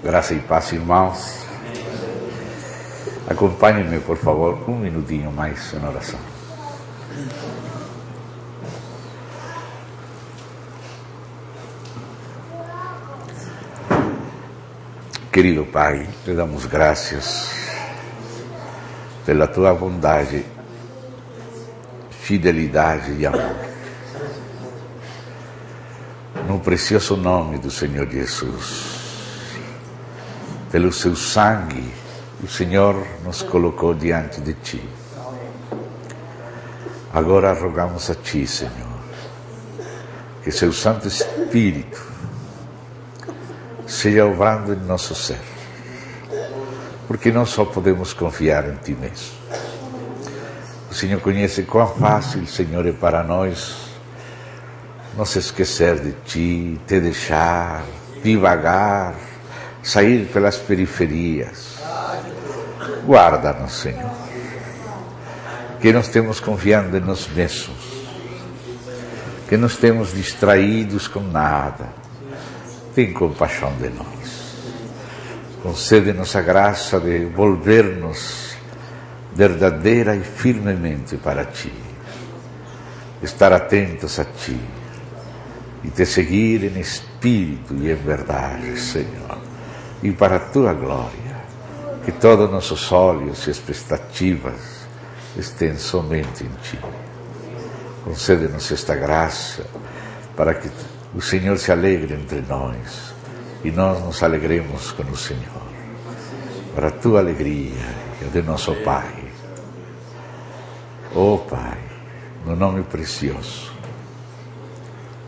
Graça e paz, irmãos. Acompanhem-me, por favor, um minutinho mais em oração. Querido Pai, te damos graças pela tua bondade, fidelidade e amor. No precioso nome do Senhor Jesus, pelo seu sangue, o Senhor nos colocou diante de Ti. Agora rogamos a Ti, Senhor, que seu Santo Espírito seja obrando em nosso ser, porque nós só podemos confiar em Ti mesmo. O Senhor conhece quão fácil, Senhor, é para nós nos esquecer de Ti, Te deixar, divagar, sair pelas periferias. Guarda-nos, Senhor, que nós estamos confiando em nós mesmos, que não estemos distraídos com nada. Tem compaixão de nós. Concede-nos a graça de volver-nos verdadeira e firmemente para Ti, estar atentos a Ti e Te seguir em espírito e em verdade, Senhor, e para a Tua glória, que todos nossos olhos e expectativas estejam somente em Ti. Concede-nos esta graça para que o Senhor se alegre entre nós e nós nos alegremos com o Senhor, para a Tua alegria e a de nosso Pai. Oh Pai, no nome precioso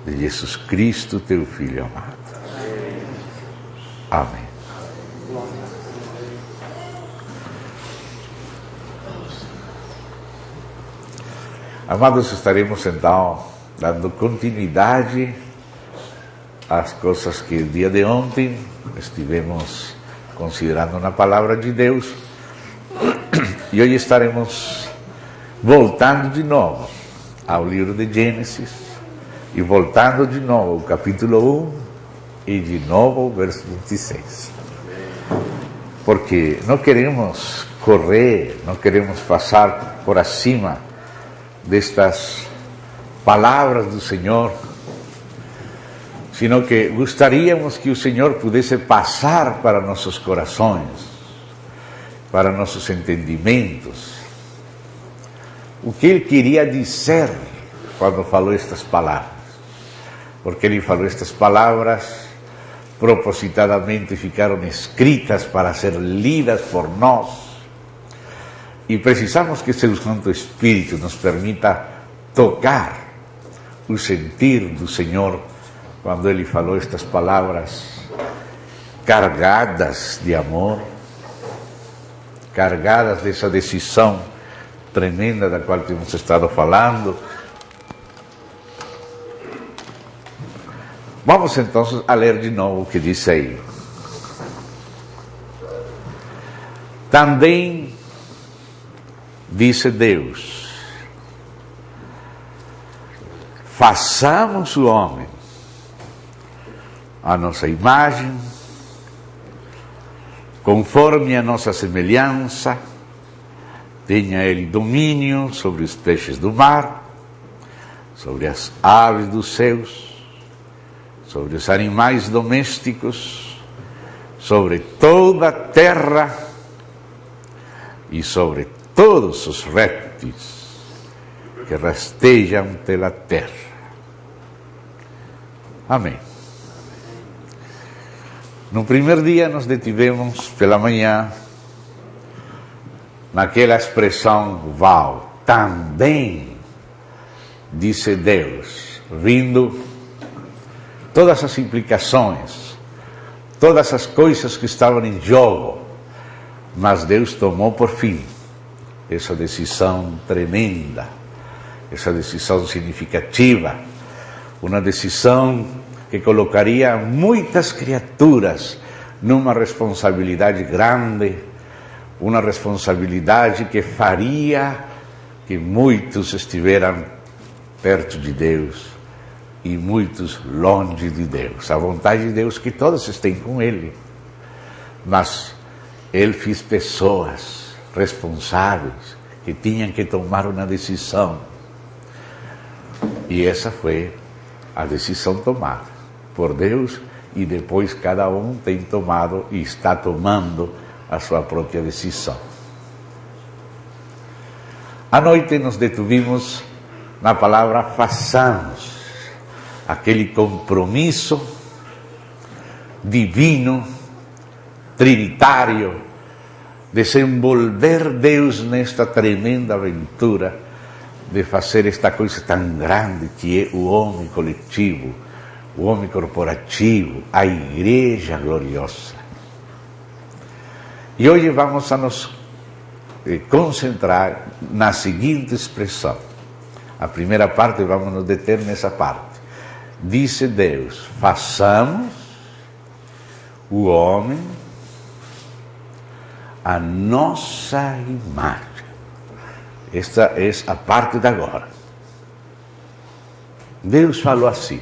de Jesus Cristo, Teu Filho amado. Amém. Amados, estaremos então dando continuidade às coisas que o dia de ontem estivemos considerando na Palavra de Deus, e hoje estaremos voltando de novo ao livro de Gênesis, e voltando de novo ao capítulo 1 e de novo ao verso 26. Porque não queremos correr, não queremos passar por acima destas palavras do Senhor, sino que gostaríamos que o Senhor pudesse passar para nossos corações, para nossos entendimentos, o que Ele queria dizer quando falou estas palavras. Porque Ele falou estas palavras, propositadamente ficaram escritas para ser lidas por nós, e precisamos que seu Santo Espírito nos permita tocar o sentir do Senhor quando Ele falou estas palavras carregadas de amor, carregadas dessa decisão tremenda da qual temos estado falando. Vamos então a ler de novo o que diz aí. Também disse Deus: façamos o homem a nossa imagem, conforme a nossa semelhança, tenha ele domínio sobre os peixes do mar, sobre as aves dos céus, sobre os animais domésticos, sobre toda a terra e sobre todos os répteis que rastejam pela terra. Amém. No primeiro dia nos detivemos pela manhã naquela expressão "val", também disse Deus, vindo todas as implicações, todas as coisas que estavam em jogo, mas Deus tomou por fim essa decisão tremenda, essa decisão significativa, uma decisão que colocaria muitas criaturas numa responsabilidade grande, uma responsabilidade que faria que muitos estiveram perto de Deus e muitos longe de Deus. A vontade de Deus é que todos estejam com Ele, mas ele fez pessoas responsáveis que tinham que tomar uma decisão. E essa foi a decisão tomada por Deus, e depois cada um tem tomado e está tomando a sua própria decisão. À noite nos detuvimos na palavra façamos, aquele compromisso divino, trinitário, desenvolver Deus nesta tremenda aventura de fazer esta coisa tão grande que é o homem coletivo, o homem corporativo, a igreja gloriosa. E hoje vamos a nos concentrar na seguinte expressão. A primeira parte, vamos nos deter nessa parte. Disse Deus: façamos o homem a nossa imagem. Esta é a parte de agora. Deus falou assim: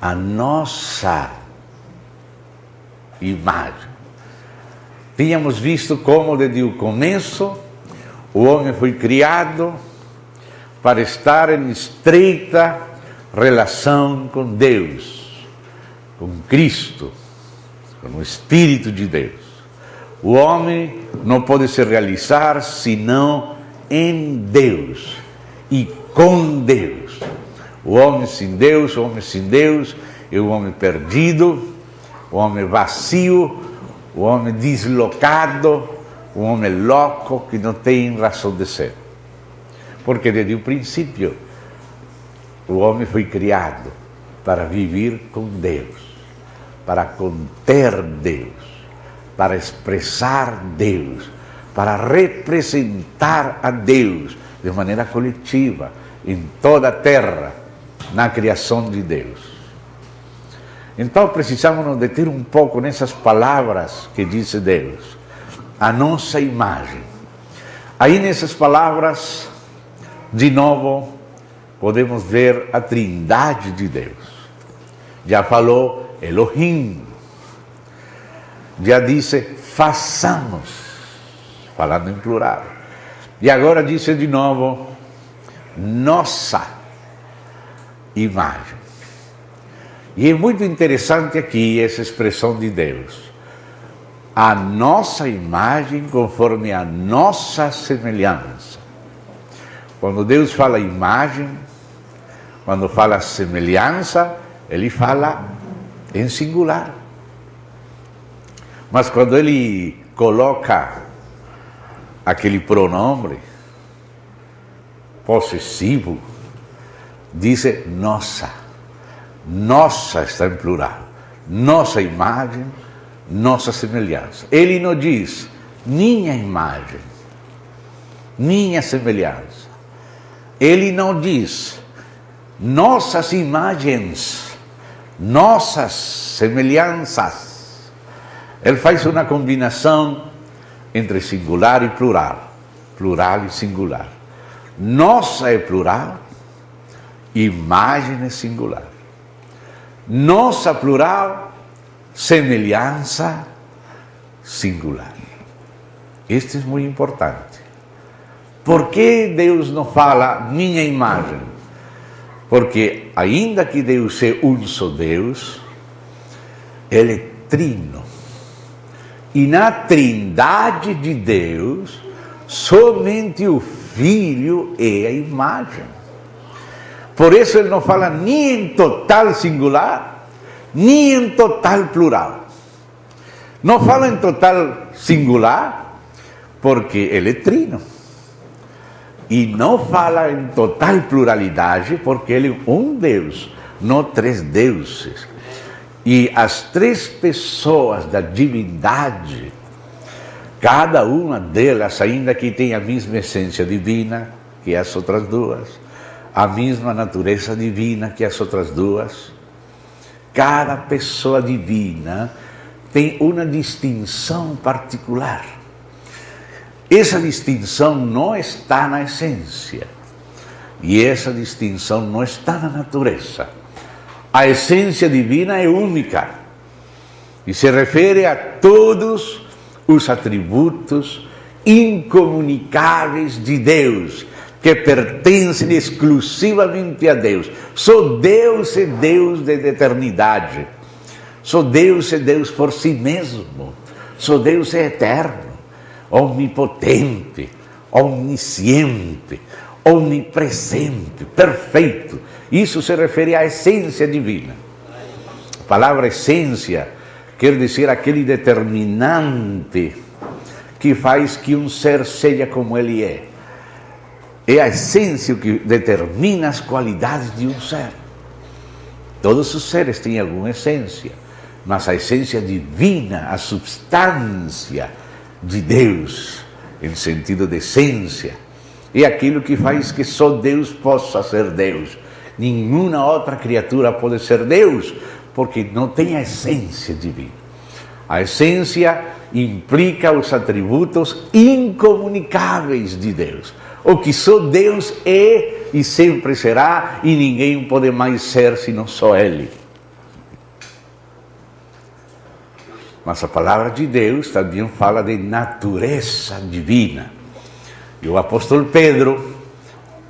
a nossa imagem. Tínhamos visto como desde o começo o homem foi criado para estar em estreita relação com Deus, com Cristo, com o Espírito de Deus. O homem não pode se realizar senão em Deus e com Deus. O homem sem Deus é o homem perdido, o homem vazio, o homem deslocado, o homem louco que não tem razão de ser. Porque desde o princípio o homem foi criado para viver com Deus, para conter Deus, para expressar Deus, para representar a Deus de maneira coletiva em toda a terra, na criação de Deus. Então precisamos nos deter um pouco nessas palavras que disse Deus, a nossa imagem. Aí nessas palavras, de novo, podemos ver a trindade de Deus. Já falou Elohim, já disse façamos, falando em plural. E agora disse de novo, nossa imagem. E é muito interessante aqui essa expressão de Deus. A nossa imagem conforme a nossa semelhança. Quando Deus fala imagem, quando fala semelhança, ele fala em singular. Mas quando ele coloca aquele pronome possessivo, diz nossa. Nossa está em plural. Nossa imagem, nossa semelhança. Ele não diz minha imagem, minha semelhança. Ele não diz nossas imagens, nossas semelhanças. Ele faz uma combinação entre singular e plural. Plural e singular. Nossa é plural, imagem é singular. Nossa plural, semelhança singular. Isto é muito importante. Por que Deus não fala minha imagem? Porque ainda que Deus é um só Deus, Ele é trino. E na trindade de Deus, somente o Filho é a imagem. Por isso ele não fala nem em total singular, nem em total plural. Não fala em total singular, porque ele é trino. E não fala em total pluralidade, porque ele é um Deus, não três deuses. E as três pessoas da divindade, cada uma delas, ainda que tenha a mesma essência divina que as outras duas, a mesma natureza divina que as outras duas, cada pessoa divina tem uma distinção particular. Essa distinção não está na essência, e essa distinção não está na natureza. A essência divina é única, e se refere a todos os atributos incomunicáveis de Deus, que pertencem exclusivamente a Deus. Só Deus é Deus de eternidade. Só Deus é Deus por si mesmo. Só Deus é eterno, onipotente, onisciente, onipresente, perfeito. Isso se refere à essência divina. A palavra essência quer dizer aquele determinante que faz que um ser seja como ele é. É a essência que determina as qualidades de um ser. Todos os seres têm alguma essência, mas a essência divina, a substância de Deus, em sentido de essência, é aquilo que faz que só Deus possa ser Deus. Nenhuma outra criatura pode ser Deus, porque não tem a essência divina. A essência implica os atributos incomunicáveis de Deus. O que só Deus é e sempre será, e ninguém pode mais ser senão só Ele. Mas a palavra de Deus também fala de natureza divina. E o apóstolo Pedro,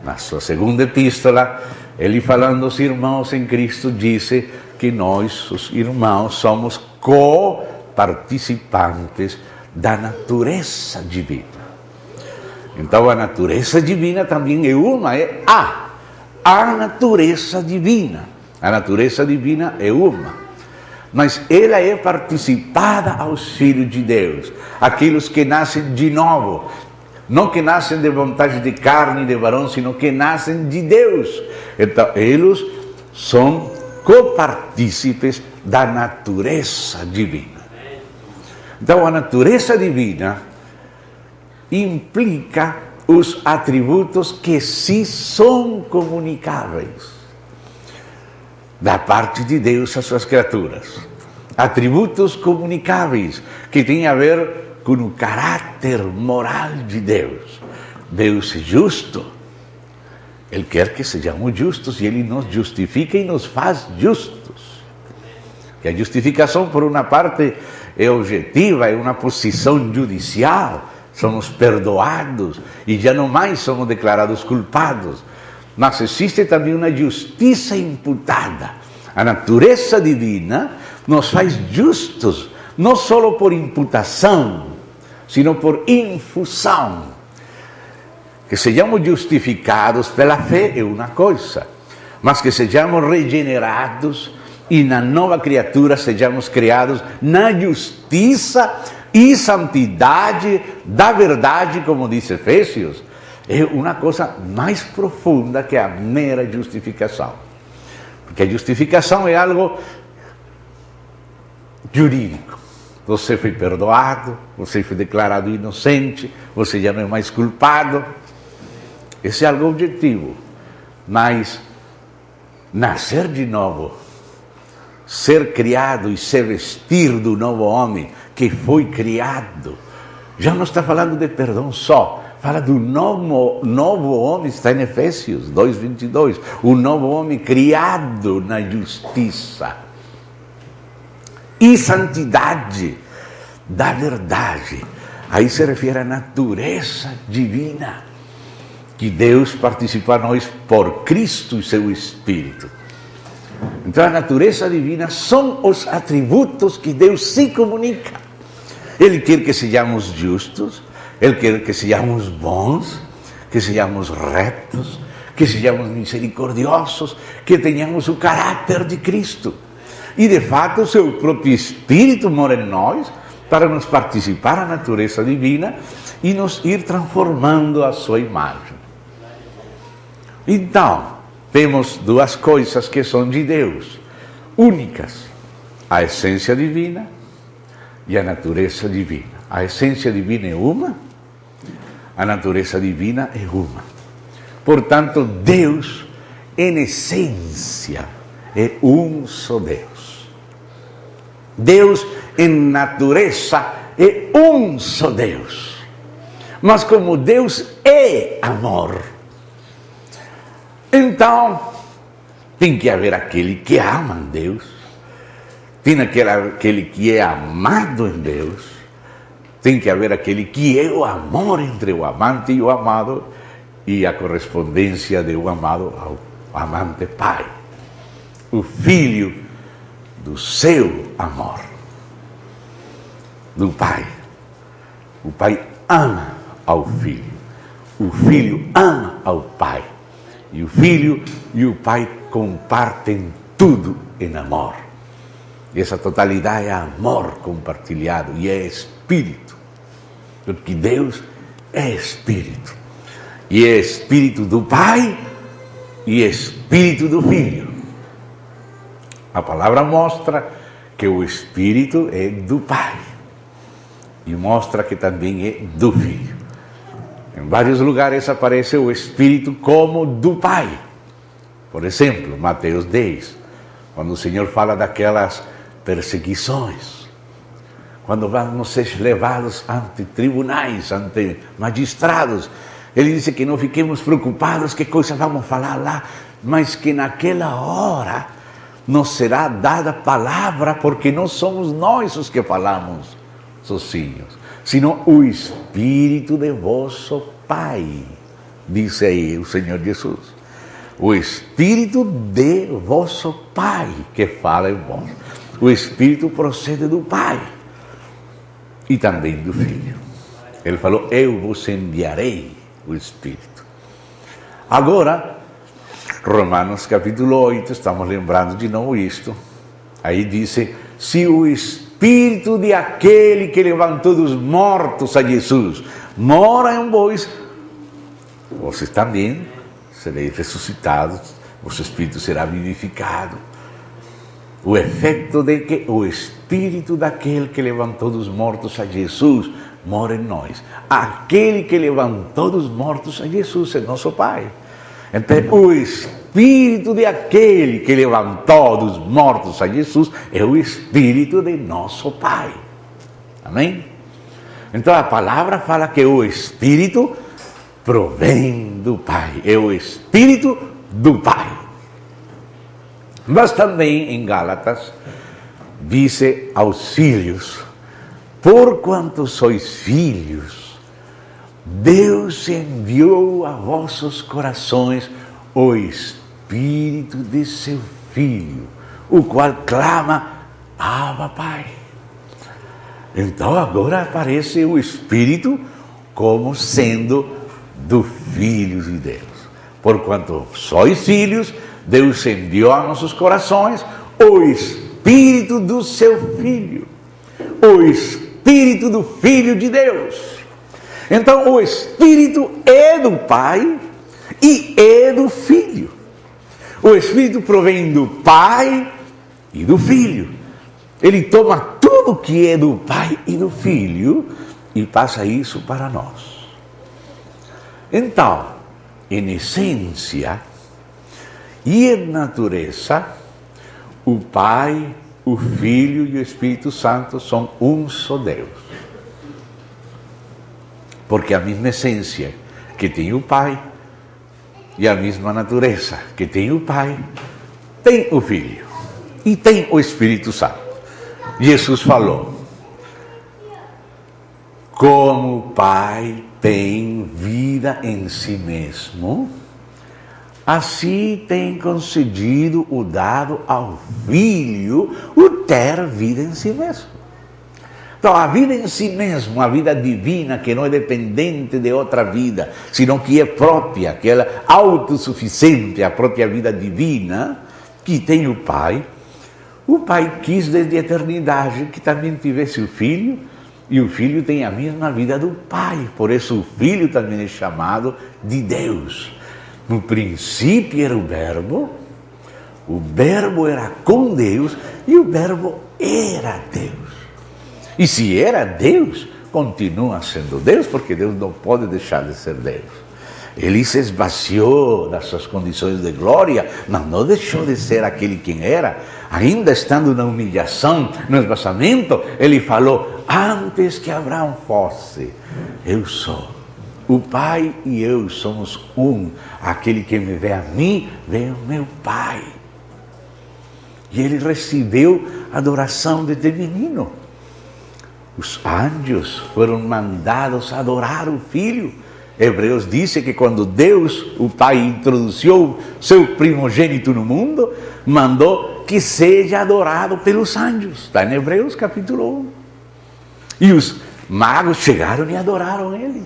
na sua segunda epístola, ele falando aos irmãos em Cristo, disse que nós, os irmãos, somos co-participantes da natureza divina. Então a natureza divina também é uma, é a natureza divina. A natureza divina é uma, mas ela é participada aos filhos de Deus, aqueles que nascem de novo, não que nascem de vontade de carne e de varão, sino que nascem de Deus. Então eles são copartícipes da natureza divina. Então a natureza divina implica os atributos que sim são comunicáveis da parte de Deus às suas criaturas. Atributos comunicáveis que têm a ver com o caráter moral de Deus. Deus é justo. Ele quer que sejamos justos e Ele nos justifica e nos faz justos. Que a justificação, por uma parte, é objetiva, é uma posição judicial. Somos perdoados e já não mais somos declarados culpados. Mas existe também uma justiça imputada. A natureza divina nos faz justos, não só por imputação, sino por infusão. Que sejamos justificados pela fé é uma coisa, mas que sejamos regenerados e na nova criatura sejamos criados na justiça e santidade da verdade, como diz Efésios, é uma coisa mais profunda que a mera justificação. Porque a justificação é algo jurídico. Você foi perdoado, você foi declarado inocente, você já não é mais culpado. Esse é algo objetivo. Mas nascer de novo, ser criado e se vestir do novo homem que foi criado, já não está falando de perdão só, fala do novo homem, está em Efésios 2:22, o novo homem criado na justiça e santidade da verdade. Aí se refere à natureza divina, que Deus participou a nós por Cristo e seu Espírito. Então a natureza divina são os atributos que Deus se comunica. Ele quer que sejamos justos, Ele quer que sejamos bons, que sejamos retos, que sejamos misericordiosos, que tenhamos o caráter de Cristo. E de fato o seu próprio Espírito mora em nós para nos participar da natureza divina e nos ir transformando a sua imagem. Então, temos duas coisas que são de Deus, únicas: a essência divina e a natureza divina. A essência divina é uma, a natureza divina é uma. Portanto, Deus, em essência, é um só Deus. Deus, em natureza, é um só Deus. Mas como Deus é amor, então tem que haver aquele que ama Deus, tem aquele que é amado em Deus, tem que haver aquele que é o amor entre o amante e o amado, e a correspondência do amado ao amante Pai, o Filho do seu amor, do Pai. O Pai ama ao Filho, o Filho ama ao Pai, e o Filho e o Pai compartem tudo em amor. E essa totalidade é amor compartilhado e é Espírito, porque Deus é Espírito, e é Espírito do Pai e Espírito do Filho. A palavra mostra que o Espírito é do Pai e mostra que também é do Filho. Em vários lugares aparece o Espírito como do Pai. Por exemplo, Mateus 10, quando o Senhor fala daquelas perseguições, quando vamos ser levados ante tribunais, ante magistrados, ele disse que não fiquemos preocupados, que coisa vamos falar lá, mas que naquela hora nos será dada palavra, porque não somos nós os que falamos sozinhos, sino o Espírito de vosso Pai, disse aí o Senhor Jesus. O Espírito de vosso Pai que fala em vós. O Espírito procede do Pai e também do Filho. Ele falou, eu vos enviarei o Espírito. Agora, Romanos capítulo 8, estamos lembrando de novo isto. Aí diz, se o Espírito de aquele que levantou dos mortos a Jesus mora em vós, vocês também sereis ressuscitados, vosso Espírito será vivificado. O efeito de que o Espírito daquele que levantou dos mortos a Jesus mora em nós. Aquele que levantou dos mortos a Jesus é nosso Pai. Então, o Espírito de aquele que levantou dos mortos a Jesus é o Espírito de nosso Pai. Amém? Então, a palavra fala que o Espírito provém do Pai. É o Espírito do Pai. Mas também em Gálatas diz aos filhos, porquanto sois filhos, Deus enviou a vossos corações o Espírito de seu Filho, o qual clama, Abba, Pai. Então agora aparece o Espírito como sendo do Filho de Deus. Porquanto sois filhos, Deus enviou a nossos corações o Espírito do seu Filho, o Espírito do Filho de Deus. Então o Espírito é do Pai e é do Filho. O Espírito provém do Pai e do Filho. Ele toma tudo que é do Pai e do Filho e passa isso para nós. Então, em essência e em natureza, o Pai, o Filho e o Espírito Santo são um só Deus. Porque a mesma essência que tem o Pai e a mesma natureza que tem o Pai, tem o Filho e tem o Espírito Santo. Jesus falou, como o Pai tem vida em si mesmo, assim tem concedido o dado ao Filho o ter vida em si mesmo. Então, a vida em si mesmo, a vida divina, que não é dependente de outra vida, sino que é própria, que ela é autossuficiente, a própria vida divina, que tem o Pai quis desde a eternidade que também tivesse o Filho, e o Filho tem a mesma vida do Pai. Por isso o Filho também é chamado de Deus. No princípio era o Verbo era com Deus, e o Verbo era Deus. E se era Deus, continua sendo Deus, porque Deus não pode deixar de ser Deus. Ele se esvaziou das suas condições de glória, mas não deixou de ser aquele quem era. Ainda estando na humilhação, no esvaziamento, ele falou, antes que Abraão fosse, eu sou. O Pai e eu somos um. Aquele que me vê a mim, vê o meu Pai. E ele recebeu a adoração deste menino. Os anjos foram mandados a adorar o Filho. Hebreus diz que quando Deus, o Pai, introduziu seu primogênito no mundo, mandou que seja adorado pelos anjos. Está em Hebreus capítulo 1. E os magos chegaram e adoraram ele.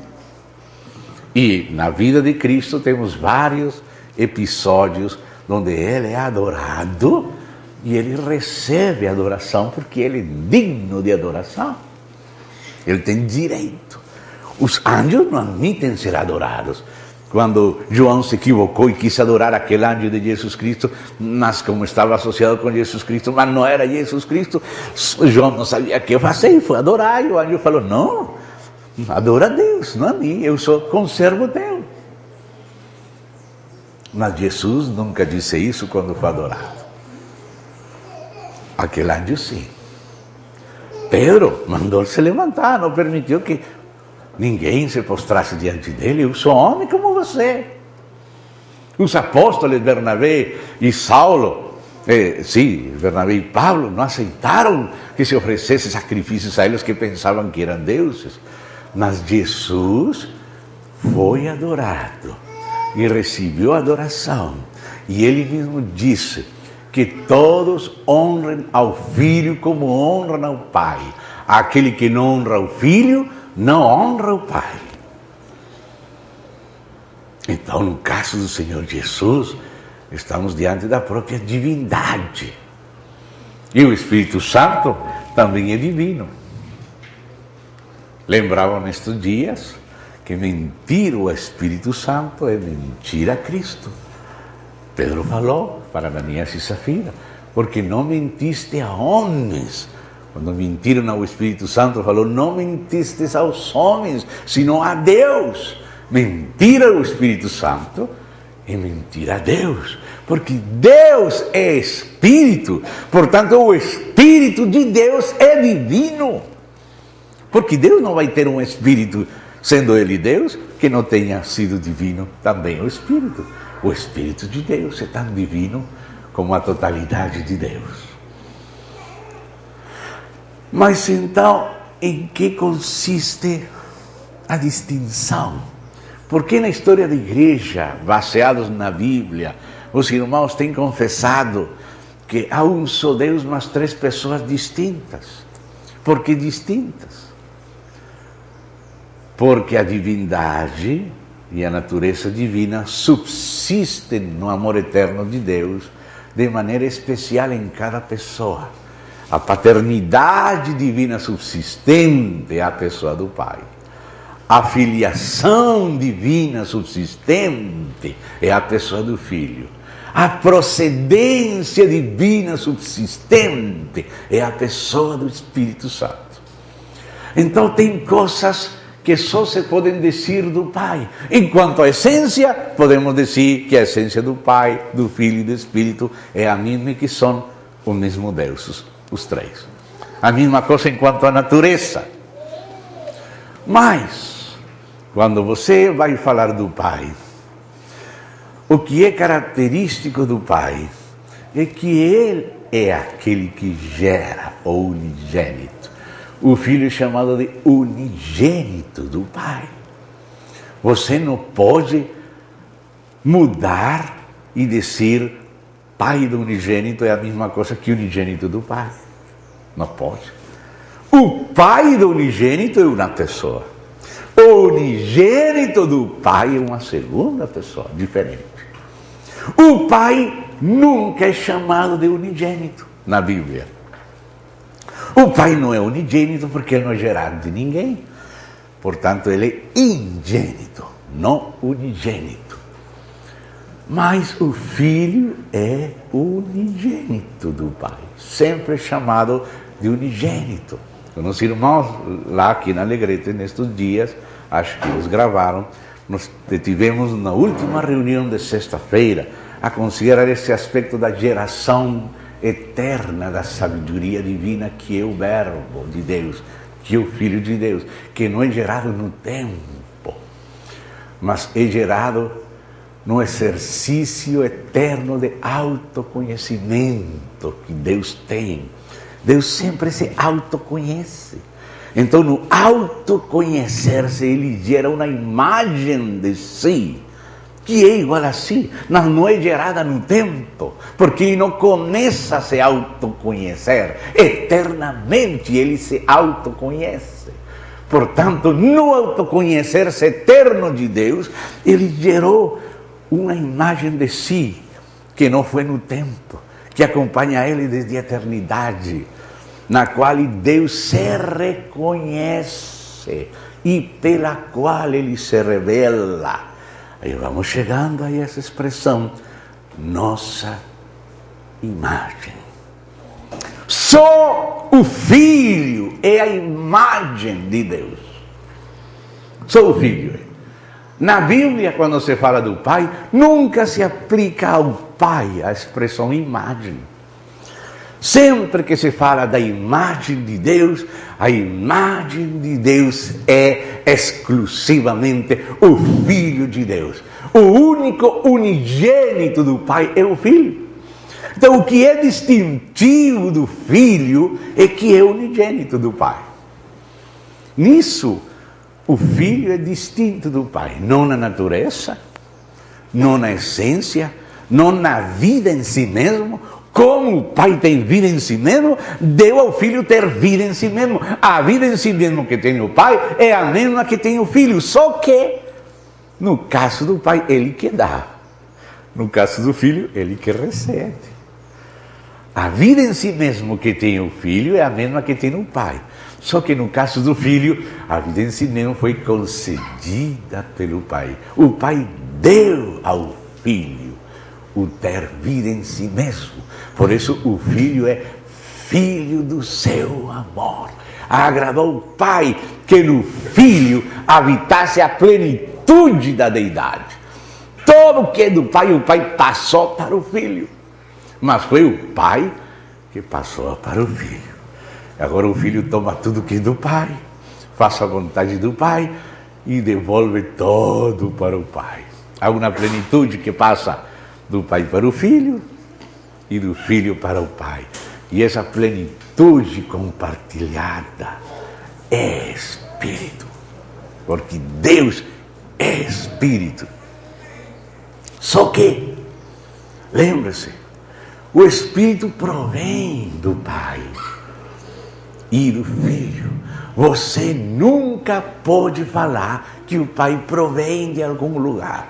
E na vida de Cristo temos vários episódios onde ele é adorado e ele recebe adoração porque ele é digno de adoração. Ele tem direito. Os anjos não admitem ser adorados. Quando João se equivocou e quis adorar aquele anjo de Jesus Cristo, mas como estava associado com Jesus Cristo, mas não era Jesus Cristo, João não sabia o que fazer e foi adorar. E o anjo falou, não, adora a Deus, não a mim, eu sou conservo teu. Mas Jesus nunca disse isso quando foi adorado. Aquele anjo sim. Pedro mandou se levantar, não permitiu que ninguém se prostrasse diante dele. Eu sou homem como você. Os apóstolos Bernabé e Saulo, Bernabé e Paulo, não aceitaram que se oferecesse sacrifícios a eles que pensavam que eram deuses. Mas Jesus foi adorado e recebeu adoração. E ele mesmo disse que todos honrem ao Filho como honram ao Pai. Aquele que não honra o Filho, não honra o Pai. Então, no caso do Senhor Jesus, estamos diante da própria divindade. E o Espírito Santo também é divino. Lembravam nestes dias que mentir o Espírito Santo é mentir a Cristo. Pedro falou para Ananias e Safira, porque não mentiste a homens. Quando mentiram ao Espírito Santo, falou, não mentistes aos homens, senão a Deus. Mentir ao Espírito Santo é mentir a Deus, porque Deus é Espírito, portanto o Espírito de Deus é divino. Porque Deus não vai ter um Espírito, sendo Ele Deus, que não tenha sido divino também o Espírito. O Espírito de Deus é tão divino como a totalidade de Deus. Mas então, em que consiste a distinção? Porque na história da igreja, baseados na Bíblia, os irmãos têm confessado que há um só Deus, mas três pessoas distintas. Por que distintas? Porque a divindade e a natureza divina subsistem no amor eterno de Deus de maneira especial em cada pessoa. A paternidade divina subsistente é a pessoa do Pai. A filiação divina subsistente é a pessoa do Filho. A procedência divina subsistente é a pessoa do Espírito Santo. Então tem coisas que só se podem dizer do Pai. Enquanto a essência, podemos dizer que a essência do Pai, do Filho e do Espírito é a mesma, que são o mesmo Deus, os três. A mesma coisa enquanto a natureza. Mas, quando você vai falar do Pai, o que é característico do Pai é que Ele é aquele que gera o unigênito. O Filho é chamado de unigênito do Pai. Você não pode mudar e dizer Pai do unigênito é a mesma coisa que unigênito do Pai. Não pode. O Pai do unigênito é uma pessoa. O unigênito do Pai é uma segunda pessoa, diferente. O Pai nunca é chamado de unigênito na Bíblia. O Pai não é unigênito porque ele não é gerado de ninguém. Portanto, ele é ingênito, não unigênito. Mas o Filho é unigênito do Pai, sempre chamado de unigênito. Os irmãos lá aqui na Alegrete, nestes dias, acho que eles gravaram, nós tivemos na última reunião de sexta-feira a considerar esse aspecto da geração eterna da sabedoria divina, que é o Verbo de Deus, que é o Filho de Deus, que não é gerado no tempo, mas é gerado no exercício eterno de autoconhecimento que Deus tem. Deus sempre se autoconhece. Então, no autoconhecer-se, Ele gera uma imagem de si, que é igual a si, mas não é gerada no tempo, porque Ele não começa a se autoconhecer. Eternamente Ele se autoconhece. Portanto, no autoconhecer-se eterno de Deus, Ele gerou uma imagem de si, que não foi no tempo, que acompanha Ele desde a eternidade, na qual Deus se reconhece e pela qual Ele se revela. Aí vamos chegando a essa expressão, nossa imagem. Só o Filho é a imagem de Deus. Só o Filho é. Na Bíblia, quando se fala do Pai, nunca se aplica ao Pai a expressão imagem. Sempre que se fala da imagem de Deus, a imagem de Deus é exclusivamente o Filho de Deus. O único unigênito do Pai é o Filho. Então, o que é distintivo do Filho é que é unigênito do Pai. Nisso, o Filho é distinto do Pai, não na natureza, não na essência, não na vida em si mesmo. Como o Pai tem vida em si mesmo, deu ao Filho ter vida em si mesmo. A vida em si mesmo que tem o Pai é a mesma que tem o Filho, só que, no caso do Pai, Ele que dá. No caso do Filho, Ele que recebe. A vida em si mesmo que tem o Filho é a mesma que tem o Pai. Só que no caso do Filho, a vida em si mesmo foi concedida pelo Pai. O Pai deu ao Filho o ter vida em si mesmo. Por isso o Filho é filho do seu amor. Agradou o Pai que no Filho habitasse a plenitude da deidade. Todo o que é do Pai, o Pai passou para o Filho. Mas foi o Pai que passou para o Filho. Agora o Filho toma tudo que é do Pai, faz a vontade do Pai e devolve todo para o Pai. Há uma plenitude que passa do Pai para o Filho e do Filho para o Pai. E essa plenitude compartilhada é Espírito, porque Deus é Espírito. Só que, lembre-se, o Espírito provém do Pai e do Filho. Você nunca pode falar que o Pai provém de algum lugar.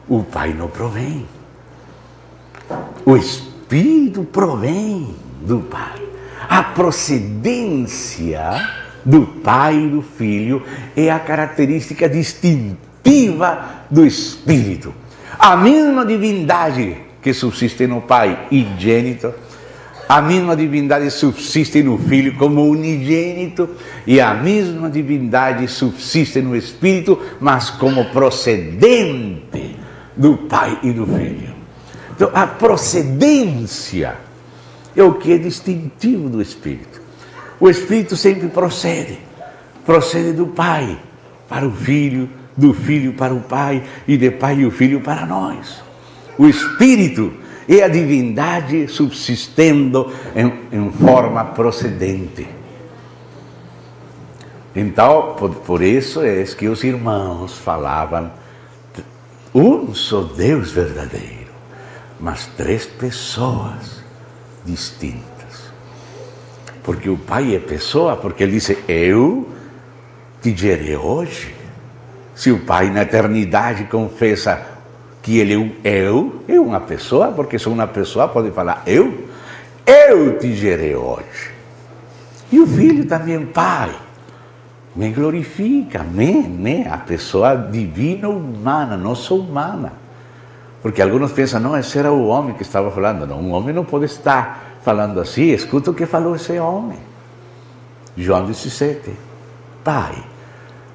O Pai não provém. O Espírito provém do Pai. A procedência do Pai e do Filho é a característica distintiva do Espírito. A mesma divindade que subsiste no Pai unigênito, a mesma divindade subsiste no Filho como unigênito, e a mesma divindade subsiste no Espírito, mas como procedente do Pai e do Filho. Então, a procedência é o que é distintivo do Espírito. O Espírito sempre procede do Pai para o Filho, do Filho para o Pai, e de Pai e o Filho para nós. O Espírito é a divindade subsistendo em forma procedente. Então, por isso é que os irmãos falavam um só Deus verdadeiro, mas três pessoas distintas. Porque o Pai é pessoa, porque Ele disse, eu te gerei hoje. Se o Pai na eternidade confessa que Ele é um eu, é uma pessoa, porque só uma pessoa pode falar eu te gerei hoje. E o Filho também, Pai, me glorifica, a pessoa divina humana, não sou humana. Porque alguns pensam, não, esse era o homem que estava falando. Não, um homem não pode estar falando assim. Escuta o que falou esse homem. João 17. Pai,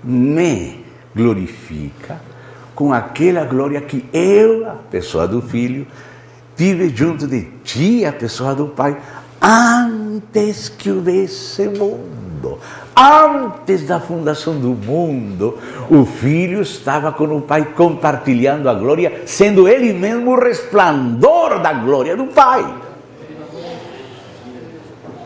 me glorifica com aquela glória que eu, a pessoa do Filho, tive junto de ti, a pessoa do Pai, antes que houvesse mundo. mundo. Antes da fundação do mundo, o Filho estava com o Pai compartilhando a glória, sendo Ele mesmo o resplandor da glória do Pai.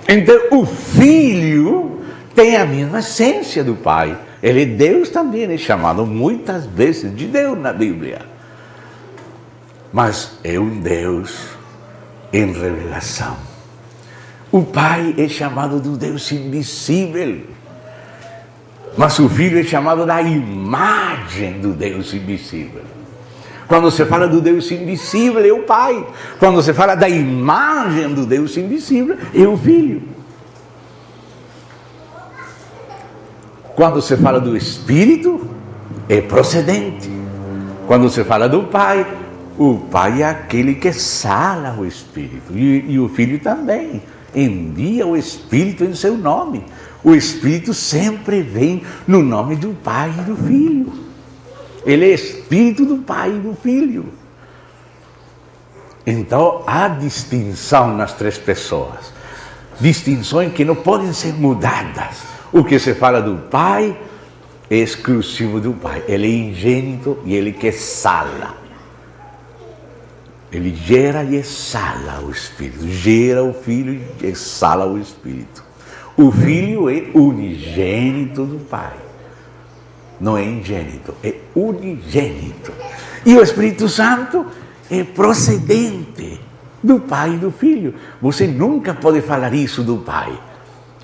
Então, o Filho tem a mesma essência do Pai. Ele é Deus também, é chamado muitas vezes de Deus na Bíblia. Mas é um Deus em revelação. O Pai é chamado do Deus invisível. Mas o Filho é chamado da imagem do Deus invisível. Quando se fala do Deus invisível, é o Pai. Quando se fala da imagem do Deus invisível, é o Filho. Quando se fala do Espírito, é procedente. Quando se fala do Pai, o Pai é aquele que exala o Espírito. E o Filho também envia o Espírito em seu nome. O Espírito sempre vem no nome do Pai e do Filho. Ele é Espírito do Pai e do Filho. Então, há distinção nas três pessoas. Distinções que não podem ser mudadas. O que se fala do Pai é exclusivo do Pai. Ele é ingênito e Ele que exala. Ele gera e exala o Espírito. Gera o Filho e exala o Espírito. O Filho é unigênito do Pai. Não é ingênito, é unigênito. E o Espírito Santo é procedente do Pai e do Filho. Você nunca pode falar isso do Pai.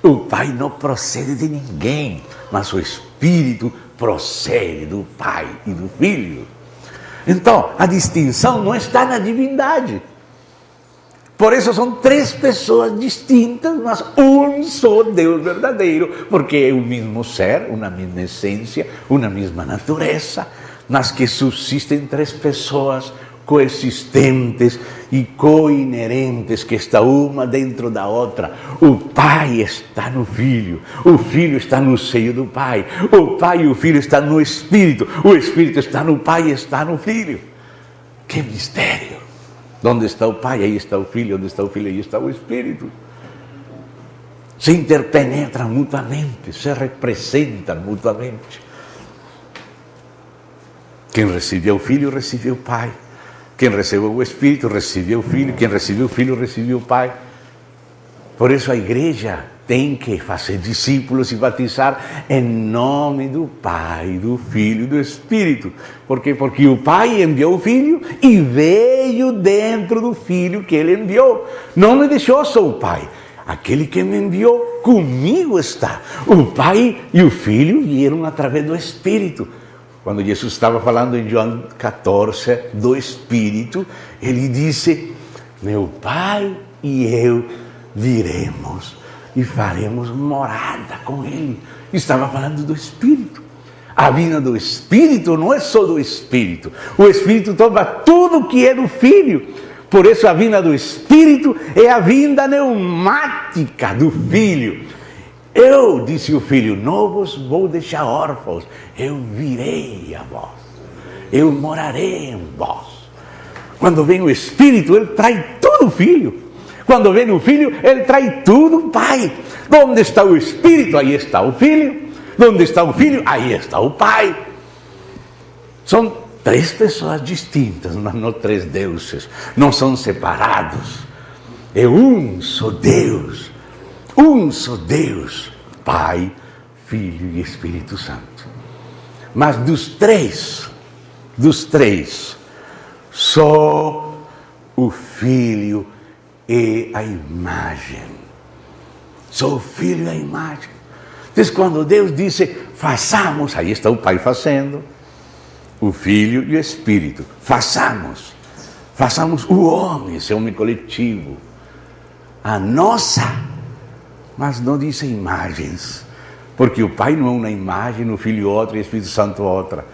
O Pai não procede de ninguém, mas o Espírito procede do Pai e do Filho. Então, a distinção não está na divindade. Por isso são três pessoas distintas, mas um só Deus verdadeiro, porque é o mesmo ser, uma mesma essência, uma mesma natureza, nas que subsistem três pessoas coexistentes e coinerentes, que está uma dentro da outra. O Pai está no Filho, o Filho está no seio do Pai, o Pai e o Filho estão no Espírito, o Espírito está no Pai e está no Filho. Que mistério! Onde está o Pai, aí está o Filho, onde está o Filho, aí está o Espírito. Se interpenetram mutuamente, se representam mutuamente. Quem recebeu o Filho, recebeu o Pai. Quem recebeu o Espírito, recebeu o Filho. Quem recebeu o Filho, recebeu o Pai. Por isso a igreja tem que fazer discípulos e batizar em nome do Pai, do Filho e do Espírito. Por quê? Porque o Pai enviou o Filho e veio dentro do Filho que Ele enviou. Não me deixou só o Pai. Aquele que me enviou comigo está. O Pai e o Filho vieram através do Espírito. Quando Jesus estava falando em João 14 do Espírito, Ele disse: meu Pai e eu viremos e faremos morada com Ele. Estava falando do Espírito. A vinda do Espírito não é só do Espírito. O Espírito toma tudo que é do Filho. Por isso a vinda do Espírito é a vinda pneumática do Filho. Eu, disse o Filho, não vos vou deixar órfãos, eu virei a vós, eu morarei em vós. Quando vem o Espírito, Ele traz tudo o Filho. Quando vem o Filho, Ele traz tudo o Pai. Onde está o Espírito, aí está o Filho. Onde está o Filho, aí está o Pai. São três pessoas distintas, mas não três deuses. Não são separados. É um só Deus. Um só Deus, Pai, Filho e Espírito Santo. Mas dos três, só o Filho é a imagem. Só o Filho é a imagem. Então, quando Deus disse, façamos, aí está o Pai fazendo, o Filho e o Espírito. Façamos o homem, esse homem coletivo. A nossa. Mas não dizem imagens, porque o Pai não é uma imagem, o Filho outra e o Espírito Santo outra.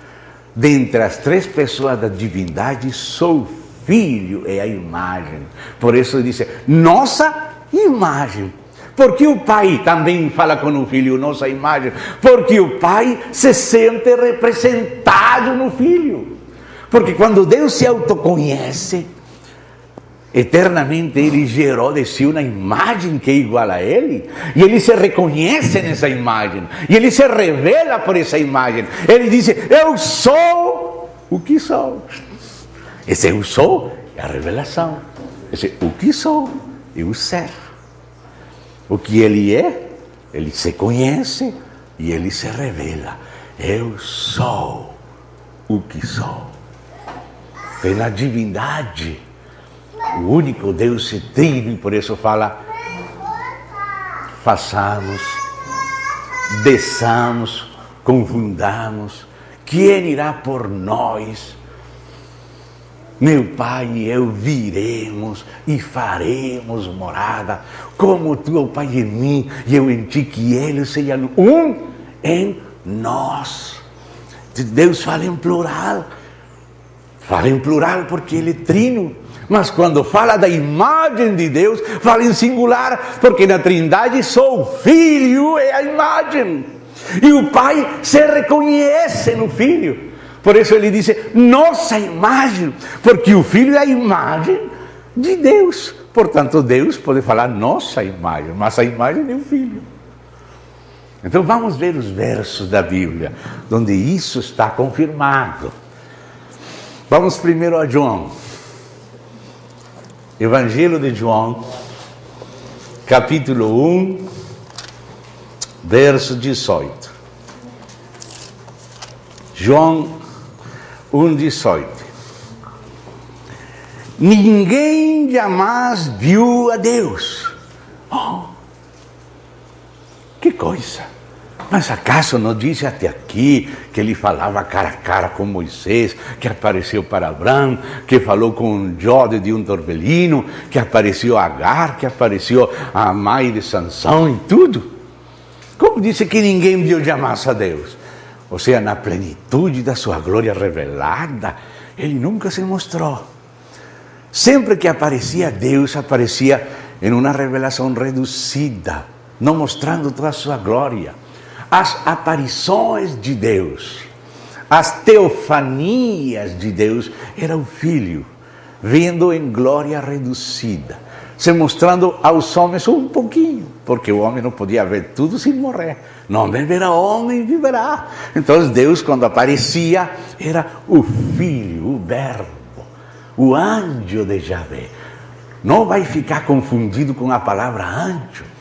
Dentre as três pessoas da divindade, só o Filho é a imagem. Por isso ele disse, nossa imagem. Porque o Pai também fala com o Filho, nossa imagem. Porque o Pai se sente representado no Filho. Porque quando Deus se autoconhece, Eternamente ele gerou de si uma imagem que é igual a ele, e ele se reconhece nessa imagem, e ele se revela por essa imagem. Ele diz: eu sou o que sou. Esse eu sou é a revelação. Esse o que sou é o ser. O que ele é, ele se conhece e ele se revela. Eu sou o que sou. Tem na divindade o único Deus trino, e por isso fala: façamos, desçamos, confundamos. Quem irá por nós? Meu Pai e eu viremos e faremos morada, como tu, ó Pai, em mim e eu em ti, que eles sejam um em nós. Deus fala em plural. Fala em plural porque ele é trino. Mas quando fala da imagem de Deus, fala em singular, porque na Trindade só o Filho é a imagem. E o Pai se reconhece no Filho. Por isso ele diz: nossa imagem, porque o Filho é a imagem de Deus. Portanto, Deus pode falar nossa imagem, mas a imagem é o Filho. Então vamos ver os versos da Bíblia, onde isso está confirmado. Vamos primeiro a João. Evangelho de João, capítulo 1, verso 18. João 1,18. Ninguém jamais viu a Deus. Oh, que coisa! Mas acaso não diz até aqui que ele falava cara a cara com Moisés, que apareceu para Abraão, que falou com Jode de um torbelino, que apareceu a Agar, que apareceu a mãe de Sansão e tudo? Como disse que ninguém viu jamais a Deus? Ou seja, na plenitude da sua glória revelada, ele nunca se mostrou. Sempre que aparecia Deus, aparecia em uma revelação reduzida, não mostrando toda a sua glória. As aparições de Deus, as teofanias de Deus, era o Filho, vindo em glória reduzida, se mostrando aos homens um pouquinho, porque o homem não podia ver tudo sem morrer. Não verá homem, viverá. Então Deus, quando aparecia, era o Filho, o Verbo, o anjo de Javé. Não vai ficar confundido com a palavra anjo,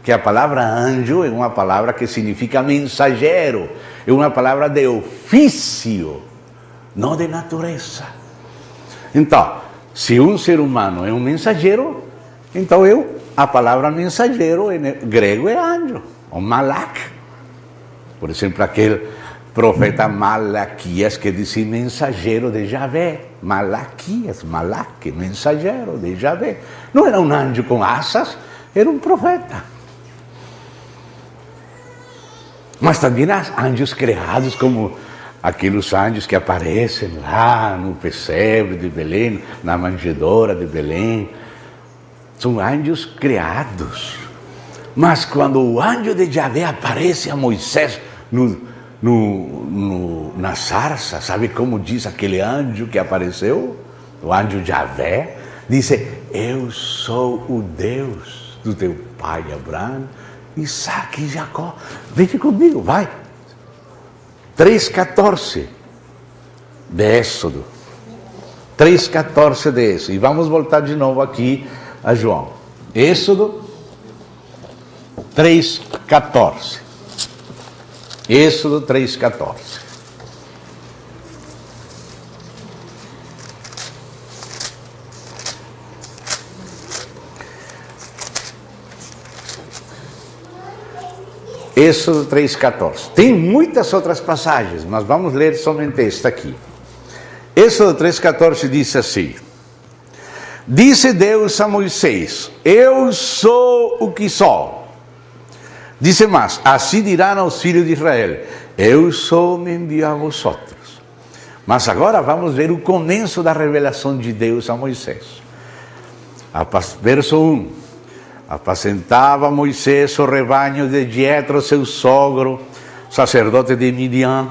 que a palavra anjo é uma palavra que significa mensageiro, é uma palavra de ofício, não de natureza. Então, se um ser humano é um mensageiro, então a palavra mensageiro em grego é anjo, ou malak. Por exemplo, aquele profeta Malaquias que disse mensageiro de Javé. Malaquias, Malak, mensageiro de Javé. Não era um anjo com asas, era um profeta. Mas também há anjos criados, como aqueles anjos que aparecem lá no pesebre de Belém, na manjedoura de Belém. São anjos criados. Mas quando o anjo de Javé aparece a Moisés na sarça, sabe como diz aquele anjo que apareceu? O anjo Javé disse: eu sou o Deus do teu pai Abraão, Isaac e Jacó. Vem comigo, vai. 3,14 de Êxodo. 3,14 de Êxodo. E vamos voltar de novo aqui a João. Êxodo 3,14. Êxodo 3,14. Êxodo 3,14. Tem muitas outras passagens, mas vamos ler somente esta aqui. Êxodo 3,14 diz assim: disse Deus a Moisés: eu sou o que sou. Disse mais: assim dirão aos filhos de Israel: eu sou, me envio a vosotros. Mas agora vamos ver o começo da revelação de Deus a Moisés. Verso 1. Apacentava Moisés o rebanho de Jetro, seu sogro, sacerdote de Midian,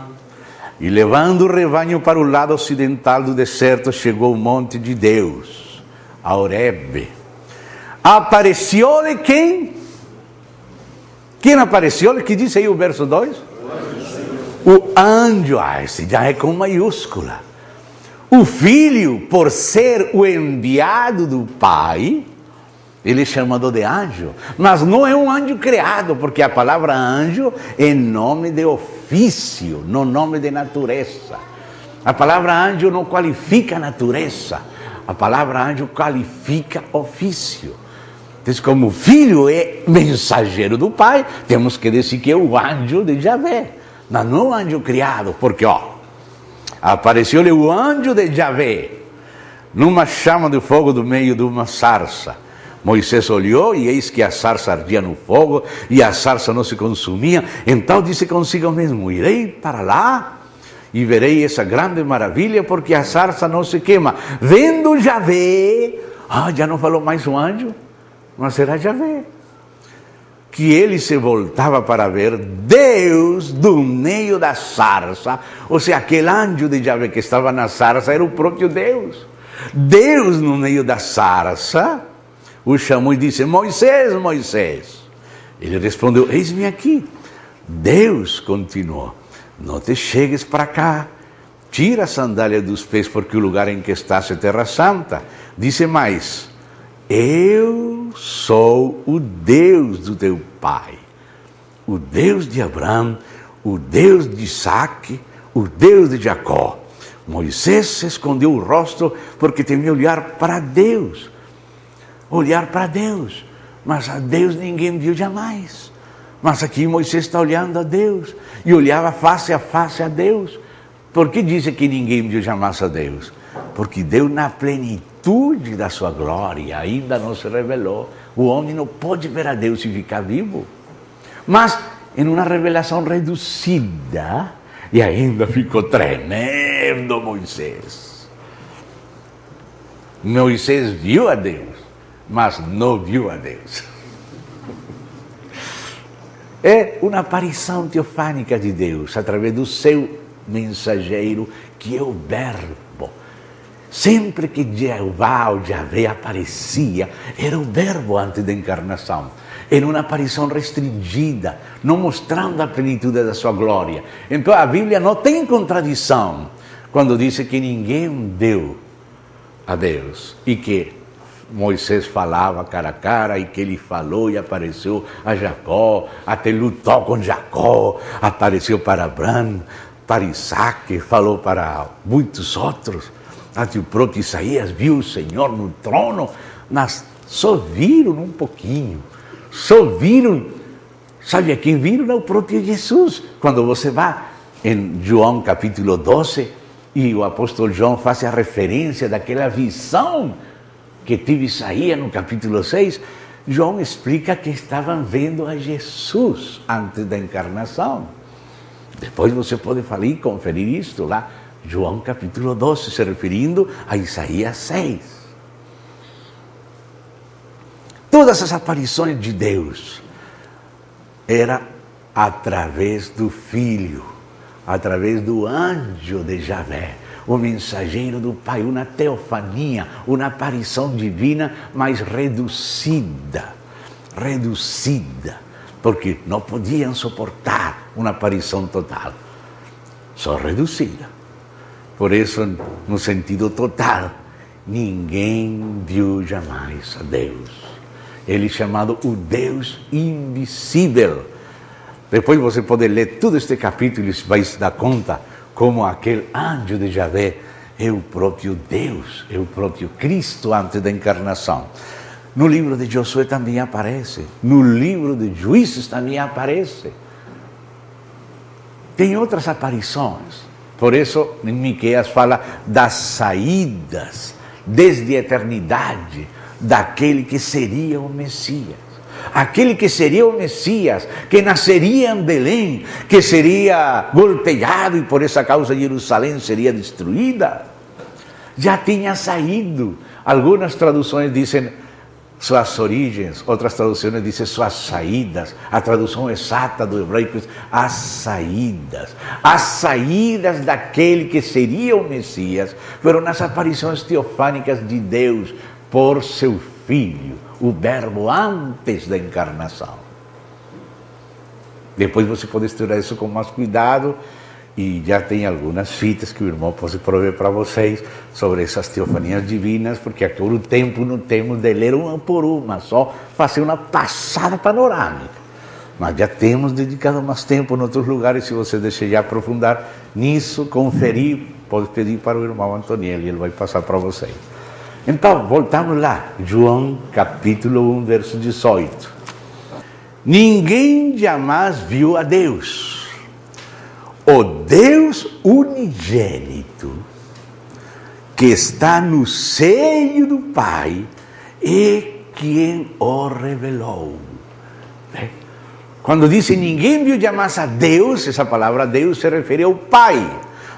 e levando o rebanho para o lado ocidental do deserto, chegou ao monte de Deus. a Horebe. Apareceu-lhe quem? Quem apareceu-lhe? Que diz aí o verso 2? O anjo, esse já é com maiúscula. O filho, por ser o enviado do pai, ele é chamado de anjo, mas não é um anjo criado, porque a palavra anjo é nome de ofício, não nome de natureza. A palavra anjo não qualifica a natureza, a palavra anjo qualifica ofício. Então, como o filho é mensageiro do pai, temos que dizer que é o anjo de Javé, mas não o anjo criado, porque apareceu-lhe o anjo de Javé, numa chama de fogo do meio de uma sarça. Moisés olhou e eis que a sarça ardia no fogo e a sarça não se consumia. Então disse consigo mesmo: irei para lá e verei essa grande maravilha, porque a sarça não se queima. Vendo Javé, já não falou mais o anjo, mas era Javé, que ele se voltava para ver Deus do meio da sarça. Ou seja, aquele anjo de Javé que estava na sarça era o próprio Deus. Deus no meio da sarça o chamou e disse: Moisés, Moisés. Ele respondeu: eis-me aqui. Deus continuou: não te chegues para cá, tira a sandália dos pés, porque o lugar em que estás é terra santa. Disse mais: eu sou o Deus do teu pai, o Deus de Abraão, o Deus de Isaque, o Deus de Jacó. Moisés escondeu o rosto porque temia olhar para Deus. Olhar para Deus, mas a Deus ninguém viu jamais. Mas aqui Moisés está olhando a Deus, e olhava face a Deus. Por que diz que ninguém viu jamais a Deus? Porque Deus, na plenitude da sua glória, ainda não se revelou. O homem não pode ver a Deus e ficar vivo, mas em uma revelação reduzida, e ainda ficou tremendo Moisés. Moisés viu a Deus, mas não viu a Deus. É uma aparição teofânica de Deus através do seu mensageiro, que é o Verbo. Sempre que Jeová ou Javé aparecia, era o Verbo antes da encarnação. Era uma aparição restringida, não mostrando a plenitude da sua glória. Então a Bíblia não tem contradição quando diz que ninguém deu a Deus e que Moisés falava cara a cara, e que ele falou e apareceu a Jacó, até lutou com Jacó, apareceu para Abraão, para Isaque, falou para muitos outros. Até o próprio Isaías viu o Senhor no trono, mas só viram um pouquinho, só viram, sabe a quem viram? O próprio Jesus. Quando você vai em João capítulo 12, e o apóstolo João faz a referência daquela visão que teve Isaías no capítulo 6, João explica que estavam vendo a Jesus antes da encarnação. Depois você pode falar e conferir isto lá, João capítulo 12, se referindo a Isaías 6. Todas as aparições de Deus era através do Filho, através do anjo de Javé, o mensageiro do Pai, uma teofania, uma aparição divina, mas reduzida, porque não podiam suportar uma aparição total, só reduzida. Por isso, no sentido total, ninguém viu jamais a Deus. Ele é chamado o Deus invisível. Depois você pode ler todo este capítulo e vai se dar conta como aquele anjo de Javé é o próprio Deus, é o próprio Cristo antes da encarnação. No livro de Josué também aparece, no livro de Juízes também aparece. Tem outras aparições. Por isso, em Miqueias fala das saídas, desde a eternidade, daquele que seria o Messias. Aquele que seria o Messias, que nasceria em Belém, que seria golpeado e por essa causa Jerusalém seria destruída, já tinha saído. Algumas traduções dizem suas origens, outras traduções dizem suas saídas. A tradução exata do hebraico é as saídas daquele que seria o Messias, foram as aparições teofânicas de Deus por seu Filho, o Verbo antes da encarnação. Depois você pode estudar isso com mais cuidado, e já tem algumas fitas que o irmão pode prover para vocês sobre essas teofanias divinas, porque a todo tempo não temos de ler uma por uma, só fazer uma passada panorâmica. Mas já temos dedicado mais tempo em outros lugares. Se você desejar aprofundar nisso, conferir, pode pedir para o irmão Antonielli, ele vai passar para vocês. Então, voltamos lá, João capítulo 1, verso 18. Ninguém jamais viu a Deus. O Deus unigênito, que está no seio do Pai, é quem o revelou. Quando diz ninguém viu jamais a Deus, essa palavra Deus se refere ao Pai.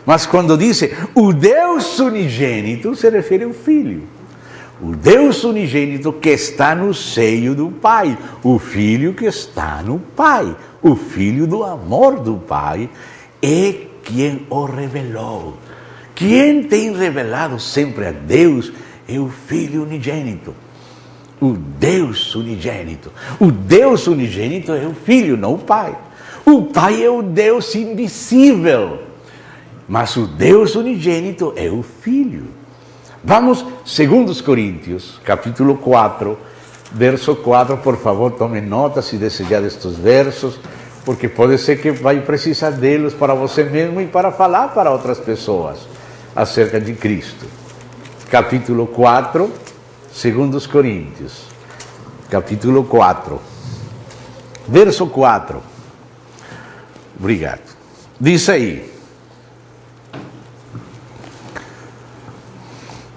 Mas quando diz o Deus unigênito, se refere ao Filho. O Deus unigênito que está no seio do Pai. O Filho que está no Pai. O Filho do amor do Pai é quem o revelou. Quem tem revelado sempre a Deus é o Filho unigênito. O Deus unigênito. O Deus unigênito é o Filho, não o Pai. O Pai é o Deus invisível. Mas o Deus unigênito é o Filho. Vamos, 2 Coríntios, capítulo 4, verso 4, por favor, tome nota se desejar destes versos, porque pode ser que vai precisar deles para você mesmo e para falar para outras pessoas acerca de Cristo. Capítulo 4, 2 Coríntios, capítulo 4, verso 4. Obrigado. Diz aí.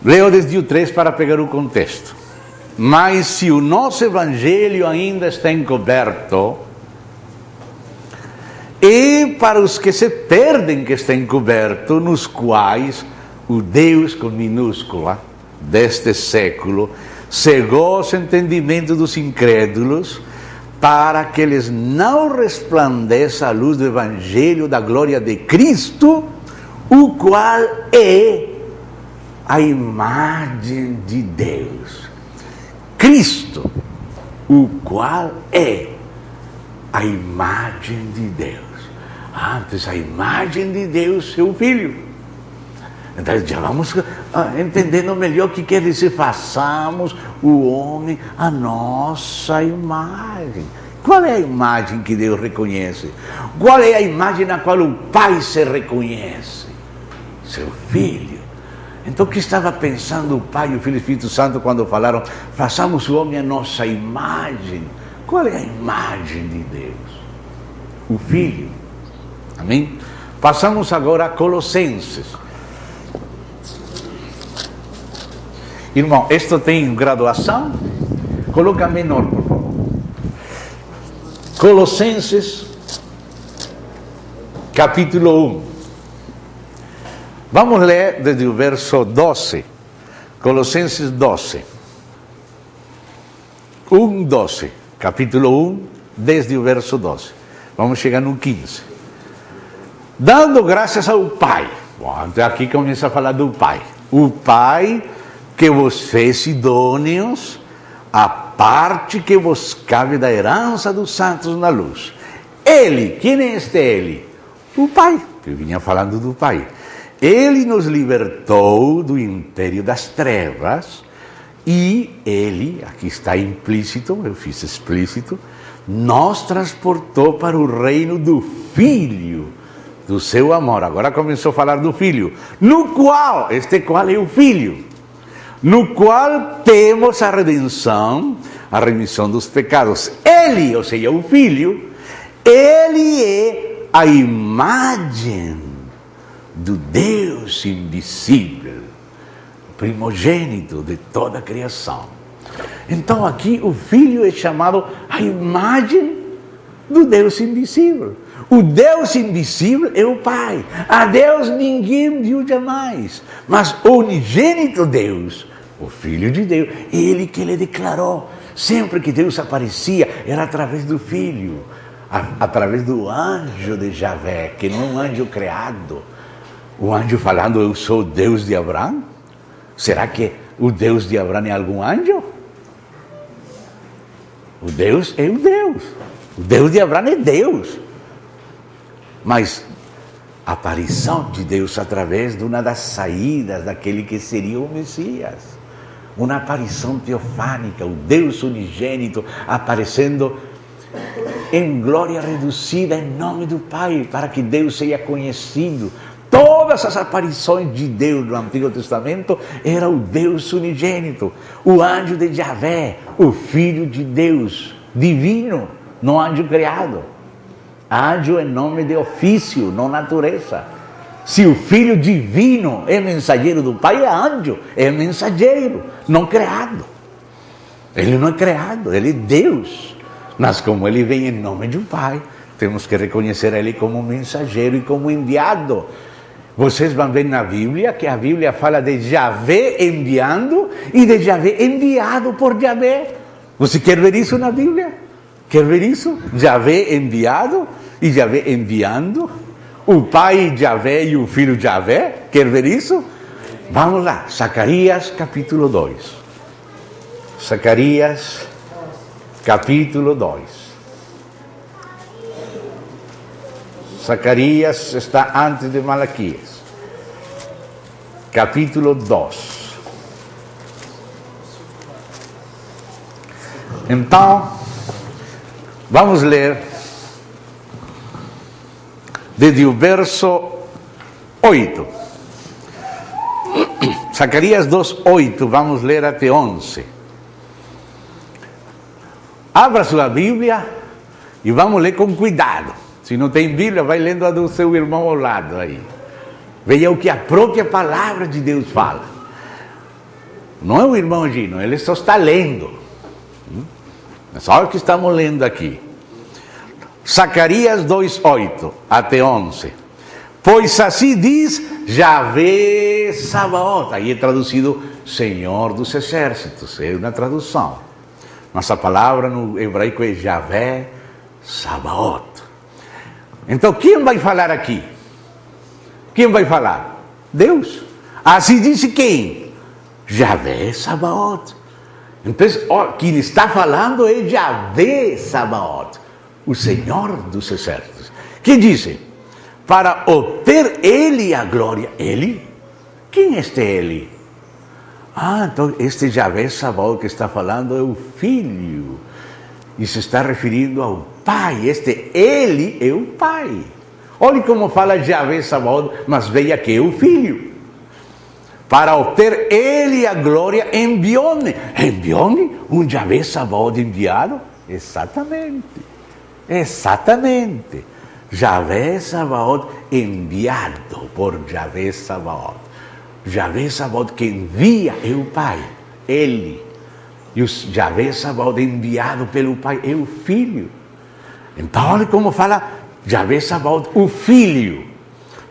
Leo desde o 3 para pegar o contexto. Mas se o nosso evangelho ainda está encoberto, e para os que se perdem que está encoberto, nos quais o Deus com minúscula deste século cegou os entendimentos dos incrédulos, para que eles não resplandeça a luz do evangelho da glória de Cristo, o qual é a imagem de Deus. Cristo, o qual é a imagem de Deus. Antes, a imagem de Deus é o Filho. Então, já vamos entendendo melhor o que quer dizer façamos o homem a nossa imagem. Qual é a imagem que Deus reconhece? Qual é a imagem na qual o Pai se reconhece? Seu Filho. Então, o que estava pensando o Pai, o Filho e o Espírito Santo quando falaram, façamos o homem a nossa imagem? Qual é a imagem de Deus? O Filho. Amém? Passamos agora a Colossenses. Irmão, isto tem graduação? Coloca menor, por favor. Colossenses, capítulo 1. Vamos ler desde o verso 12, Colossenses 12, 1:12, capítulo 1, desde o verso 12. Vamos chegar no 15. Dando graças ao Pai. Bom, então aqui começa a falar do Pai. O Pai que vos fez idôneos à parte que vos cabe da herança dos santos na luz. Ele, quem é este Ele? O Pai, eu vinha falando do Pai. Ele nos libertou do império das trevas e Ele, aqui está implícito, eu fiz explícito, nos transportou para o reino do Filho, do seu amor. Agora começou a falar do Filho, no qual, este qual é o Filho, no qual temos a redenção, a remissão dos pecados. Ele, ou seja, o Filho, Ele é a imagem do Deus invisível, primogênito de toda a criação. Então aqui o Filho é chamado a imagem do Deus invisível. O Deus invisível é o Pai. A Deus ninguém viu jamais. Mas o unigênito Deus, o Filho de Deus, Ele que Ele declarou. Sempre que Deus aparecia, era através do Filho, através do anjo de Javé, que não é um anjo criado. O anjo falando, eu sou o Deus de Abraão? Será que O Deus de Abraão é algum anjo? O Deus é o Deus. O Deus de Abraão é Deus. Mas a aparição de Deus através de uma das saídas daquele que seria o Messias. Uma aparição teofânica, o Deus unigênito aparecendo em glória reduzida em nome do Pai, para que Deus seja conhecido. Todas as aparições de Deus no Antigo Testamento era o Deus unigênito, o anjo de Javé, o Filho de Deus, divino, não anjo criado. Anjo é nome de ofício, não natureza. Se o Filho divino é mensageiro do Pai, é anjo, é mensageiro, não criado. Ele não é criado, ele é Deus. Mas como ele vem em nome do Pai, temos que reconhecer ele como mensageiro e como enviado. Vocês vão ver na Bíblia que a Bíblia fala de Javé enviando e de Javé enviado por Javé. Você quer ver isso na Bíblia? Quer ver isso? Javé enviado e Javé enviando. O Pai Javé e o Filho Javé. Quer ver isso? Vamos lá. Zacarias capítulo 2. Zacarias capítulo 2. Zacarias está antes de Malaquias. Capítulo 2. Então, vamos ler desde o verso 8. Zacarias 2, 8, vamos ler até 11. Abra sua Bíblia e vamos ler com cuidado. Se não tem Bíblia, vai lendo a do seu irmão ao lado aí. Veja o que a própria palavra de Deus fala. Não é o irmão Gino, ele só está lendo. É só o que estamos lendo aqui. Zacarias 2:8 até 11. Pois assim diz Javé Sabaoth. Aí é traduzido Senhor dos Exércitos, é uma tradução. Mas a palavra no hebraico é Javé Sabaoth. Então, quem vai falar aqui? Quem vai falar? Deus. Assim disse quem? Javé Sabaoth. Então, quem está falando é Javé Sabaoth, o Senhor dos Exércitos. Que disse? Para obter ele a glória. Ele? Quem é este ele? Então este Javé Sabaoth que está falando é o Filho. E se está referindo ao Pai. Este ele é o Pai. Olhe como fala Javé Sabaoth, mas veja que é o Filho. Para obter ele a glória, enviou-me. Enviou-me um Javé Sabaoth enviado? Exatamente. Exatamente. Javé Sabaoth enviado por Javé Sabaoth. Javé Sabaoth que envia é o Pai. Ele. E o Javé Sabaoth enviado pelo Pai é o Filho. Então, olha como fala Javé Sabaoth, o Filho.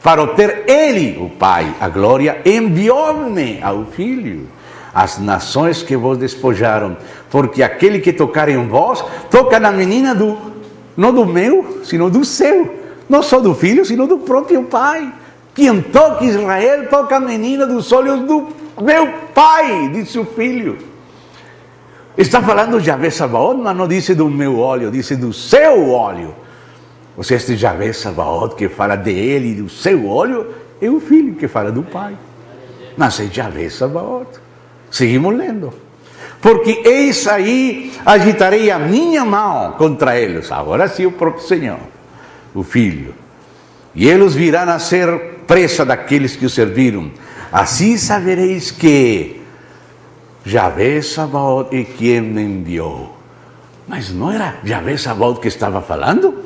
Para obter ele, o Pai, a glória, enviou-me ao Filho. As nações que vos despojaram, porque aquele que tocar em vós, toca na menina não do meu, sino do seu. Não só do Filho, sino do próprio Pai. Quem toca Israel, toca a menina dos olhos do meu Pai, disse o Filho. Está falando Javé Sabaoth, mas não disse do meu óleo, disse do seu óleo. Ou seja, este Javé Sabaoth que fala de ele e do seu óleo, é o Filho que fala do Pai. Mas é Javé Sabaoth. Seguimos lendo. Porque eis aí, agitarei a minha mão contra eles. Agora sim o próprio Senhor, o Filho. E eles virão a ser presa daqueles que o serviram. Assim sabereis que Javé Sabaoth é quem me enviou. Mas não era Javé Sabaoth que estava falando?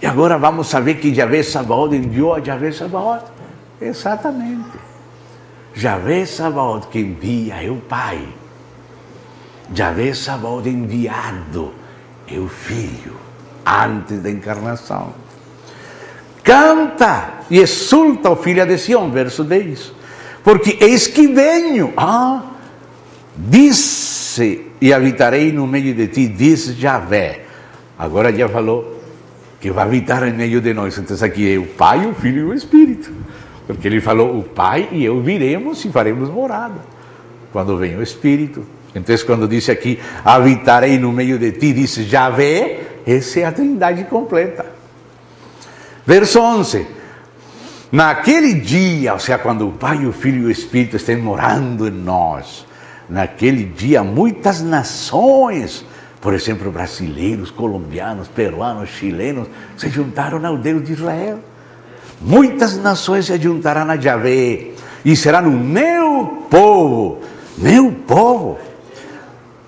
E agora vamos saber que Javé Sabaoth enviou a Javé Sabaoth. Exatamente. Javé Sabaoth que envia é o Pai. Javé Sabaoth enviado é o Filho, antes da encarnação. Canta e exulta, o Filho de Sião, verso 10. Porque eis que venho. Disse, e habitarei no meio de ti, diz Javé. Agora já falou que vai habitar em meio de nós. Então aqui é o Pai, o Filho e o Espírito. Porque ele falou, o Pai e eu viremos e faremos morada. quando vem o Espírito. Então, quando diz aqui, habitarei no meio de ti, diz Yahvé, essa é a Trindade completa. Verso 11, naquele dia, ou seja, quando o Pai, o Filho e o Espírito estão morando em nós, naquele dia muitas nações, por exemplo, brasileiros, colombianos, peruanos, chilenos, se juntaram ao Deus de Israel. Muitas nações se juntarão a Yahvé e serão o meu povo, meu povo.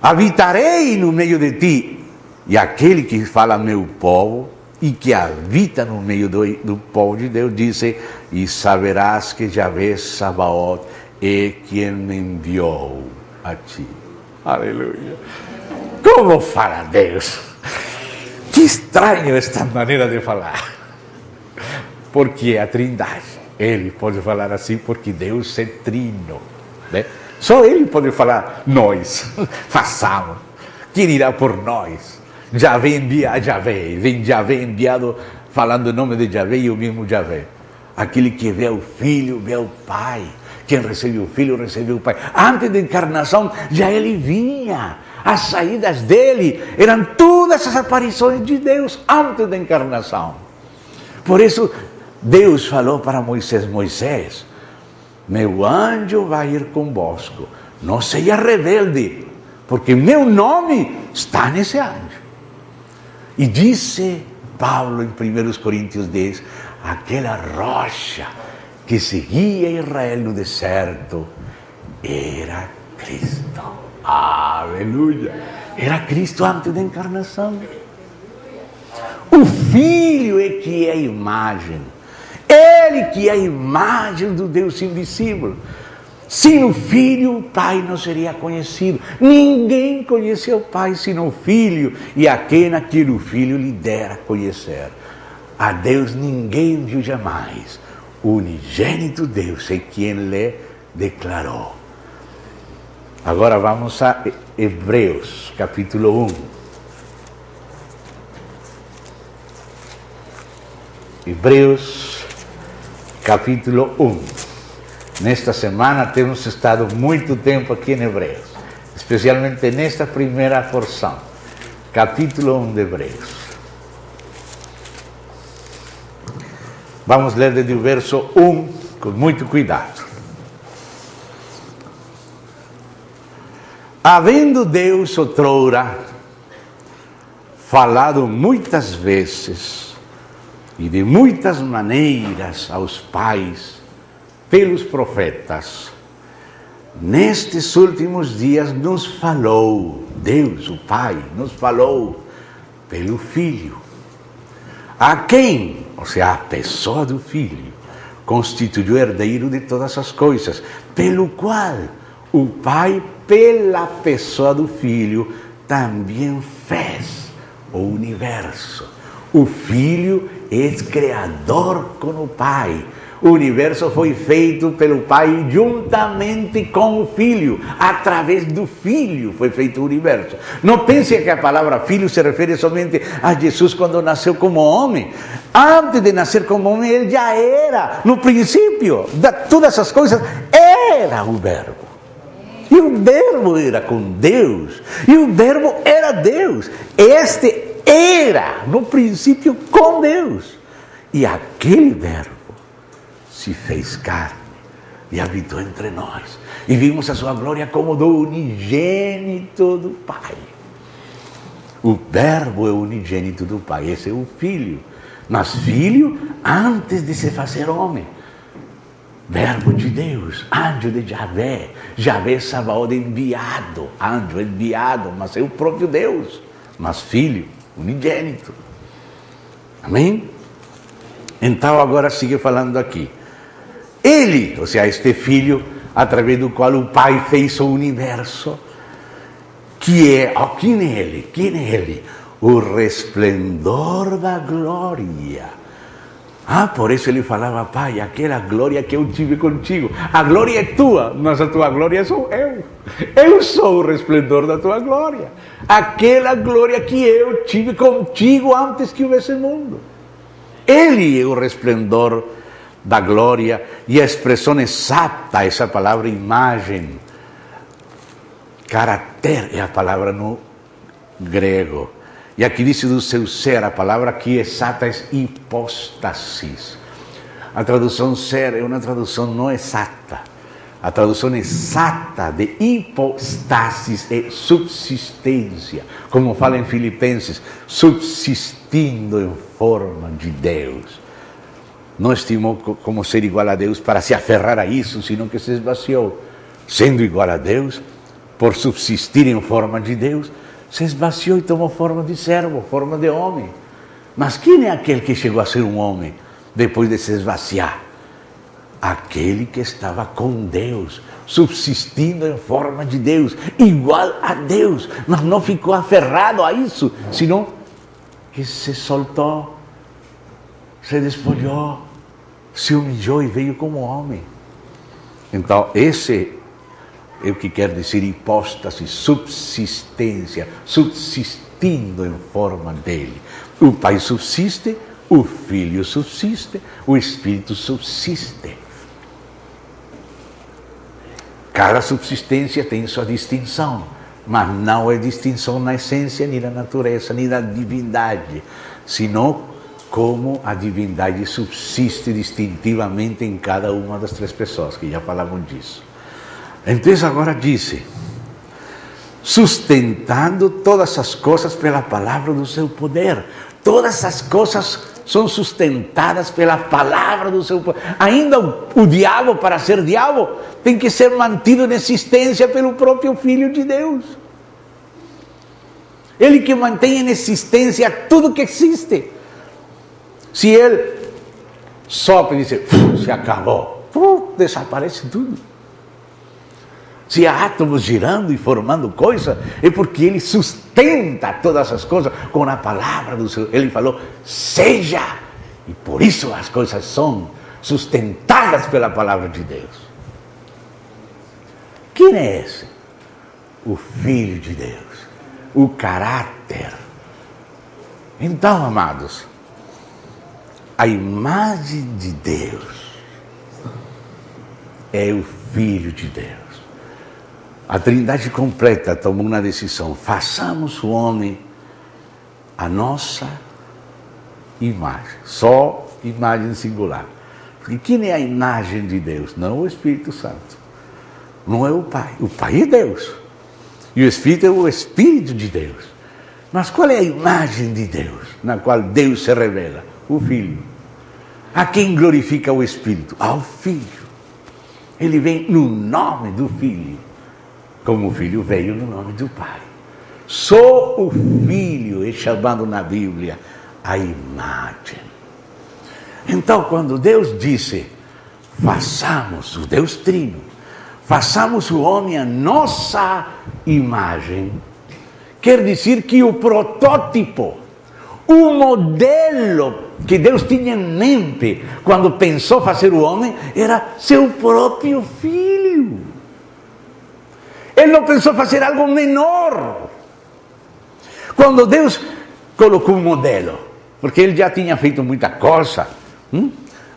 Habitarei no meio de ti. E aquele que fala meu povo e que habita no meio do povo de Deus, disse, e saberás que Yahvé Sabaoth é quem me enviou a ti. Aleluia. Como fala Deus? Que estranho esta maneira de falar. Porque é a Trindade. Ele pode falar assim porque Deus é trino, né? Só Ele pode falar, nós, façamos, quem irá por nós? Yahvé envia a Yahvé, vem Yahvé enviado falando o nome de Yahvé e o mesmo Yahvé. Aquele que vê o Filho, vê o Pai. Quem recebe o Filho, recebe o Pai. Antes da encarnação, já Ele vinha. As saídas dele eram todas as aparições de Deus antes da encarnação. Por isso, Deus falou para Moisés, Moisés, meu anjo vai ir convosco, não seja rebelde, porque meu nome está nesse anjo. E disse Paulo em 1 Coríntios 10, aquela rocha que seguia Israel no deserto, era Cristo. Aleluia! Era Cristo antes da encarnação. O Filho é que é a imagem. Ele que é a imagem do Deus invisível. Sem o Filho, o Pai não seria conhecido. Ninguém conhece o Pai senão o Filho, e a quem o Filho lhe dera conhecer. A Deus ninguém viu jamais. O unigênito Deus é quem lhe declarou. Agora vamos a Hebreus, capítulo 1. Hebreus, capítulo 1. Nesta semana temos estado muito tempo aqui em Hebreus, especialmente nesta primeira porção, capítulo 1 de Hebreus. Vamos ler desde o verso 1 com muito cuidado. Havendo Deus outrora falado muitas vezes e de muitas maneiras aos pais pelos profetas, nestes últimos dias nos falou, Deus, o Pai, nos falou pelo Filho, a quem, ou seja, a pessoa do Filho, constituiu herdeiro de todas as coisas, pelo qual o Pai, pela pessoa do Filho, também fez o universo. O Filho é criador com o Pai. O universo foi feito pelo Pai juntamente com o Filho. Através do Filho foi feito o universo. Não pense que a palavra Filho se refere somente a Jesus quando nasceu como homem. Antes de nascer como homem, ele já era, no princípio, de todas as coisas, era o Verbo. E o Verbo era com Deus. E o Verbo era Deus. Este era, no princípio, com Deus. E aquele Verbo se fez carne e habitou entre nós. E vimos a sua glória como do unigênito do Pai. O Verbo é o unigênito do Pai. Esse é o Filho. Mas Filho antes de se fazer homem. Verbo de Deus, anjo de Yahvé, Yahvé Sabaoth enviado, anjo enviado, mas é o próprio Deus, mas Filho, unigênito. Amém? Então agora sigue falando aqui. Ele, ou seja, este Filho, através do qual o Pai fez o universo, que é, quem é Ele? Quem é Ele? O resplendor da glória. Por isso ele falava, Pai, aquela glória que eu tive contigo, a glória é tua, mas a tua glória sou eu. Eu sou o resplendor da tua glória. Aquela glória que eu tive contigo antes que houvesse mundo. Ele é o resplendor da glória e a expressão exata, essa palavra imagem, Caráter é a palavra no grego. E aqui diz do seu ser, a palavra aqui exata é hipóstasis. A tradução ser é uma tradução não exata. A tradução exata de hipostasis é subsistência. Como fala em Filipenses, subsistindo em forma de Deus. Não estimou como ser igual a Deus para se aferrar a isso, senão que se esvaziou. Sendo igual a Deus, por subsistir em forma de Deus, se esvaziou e tomou forma de servo, forma de homem. Mas quem é aquele que chegou a ser um homem depois de se esvaziar? Aquele que estava com Deus, subsistindo em forma de Deus, igual a Deus, mas não ficou aferrado a isso, senão que se soltou, se despojou, se humilhou e veio como homem. Então, esse é o que quer dizer hipóstase, subsistência, subsistindo em forma dele. O Pai subsiste, o Filho subsiste, o Espírito subsiste. Cada subsistência tem sua distinção, mas não é distinção na essência, nem na natureza, nem na divindade, senão como a divindade subsiste distintivamente em cada uma das três pessoas, que já falamos disso. Então agora diz, sustentando todas as coisas pela palavra do seu poder. Todas as coisas são sustentadas pela palavra do seu poder. Ainda o diabo, para ser diabo, tem que ser mantido em existência pelo próprio Filho de Deus. Ele que mantém em existência tudo que existe. Se ele sopra e diz, se acabou, desaparece tudo. Se há átomos girando e formando coisas, é porque ele sustenta todas as coisas com a palavra do Senhor. Ele falou, seja. E por isso as coisas são sustentadas pela palavra de Deus. Quem é esse? O Filho de Deus. O caráter. Então, amados, a imagem de Deus é o Filho de Deus. A Trindade completa tomou uma decisão: façamos o homem a nossa imagem, só imagem singular. Porque quem é a imagem de Deus? Não o Espírito Santo, não é o Pai. O Pai é Deus e o Espírito é o Espírito de Deus. Mas qual é a imagem de Deus na qual Deus se revela? O Filho. A quem glorifica o Espírito? Ao Filho. Ele vem no nome do Filho, como o Filho veio no nome do Pai. Só o Filho é chamado na Bíblia a imagem. Então, quando Deus disse, façamos, o Deus Trino, façamos o homem a nossa imagem, quer dizer que o protótipo, o modelo que Deus tinha em mente quando pensou fazer o homem era seu próprio Filho. Ele não pensou fazer algo menor. Quando Deus colocou um modelo, porque ele já tinha feito muita coisa,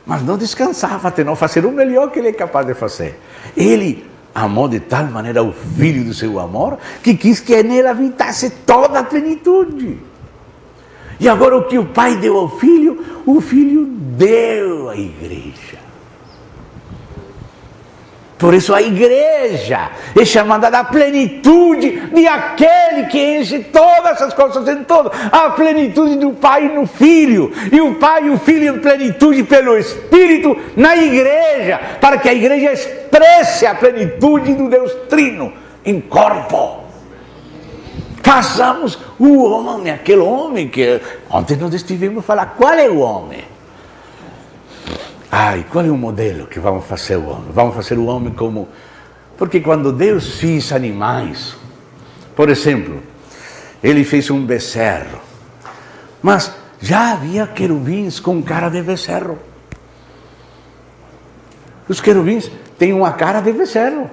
mas não descansava até não fazer o melhor que ele é capaz de fazer. Ele amou de tal maneira o Filho do seu amor, que quis que nele habitasse toda a plenitude. E agora o que o Pai deu ao Filho, o Filho deu à Igreja. Por isso a Igreja é chamada da plenitude de aquele que enche todas as coisas em todo. A plenitude do Pai no Filho. E o Pai e o Filho em plenitude pelo Espírito na Igreja. Para que a Igreja expresse a plenitude do Deus Trino em corpo. Façamos o homem, aquele homem que ontem nós estivemos a falar. Qual é o homem? Qual é o modelo que vamos fazer o homem? Vamos fazer o homem como... Porque quando Deus fez animais, por exemplo, ele fez um becerro, mas já havia querubins com cara de becerro. Os querubins têm uma cara de becerro.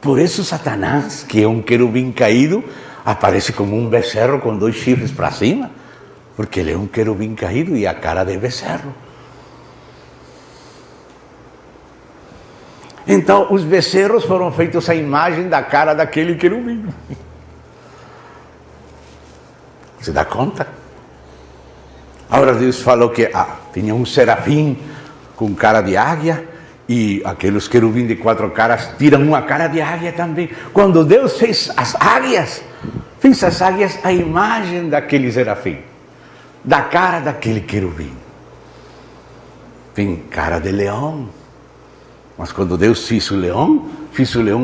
Por isso Satanás, que é um querubim caído, aparece como um becerro com 2 chifres para cima, porque ele é um querubim caído e a cara de becerro. Então, os becerros foram feitos à imagem da cara daquele querubim. Você dá conta? Agora Deus falou que tinha um serafim com cara de águia, e aqueles querubins de 4 caras tiram uma cara de águia também. Quando Deus fez as águias à imagem daquele serafim, da cara daquele querubim. Tem cara de leão. Mas quando Deus fez o leão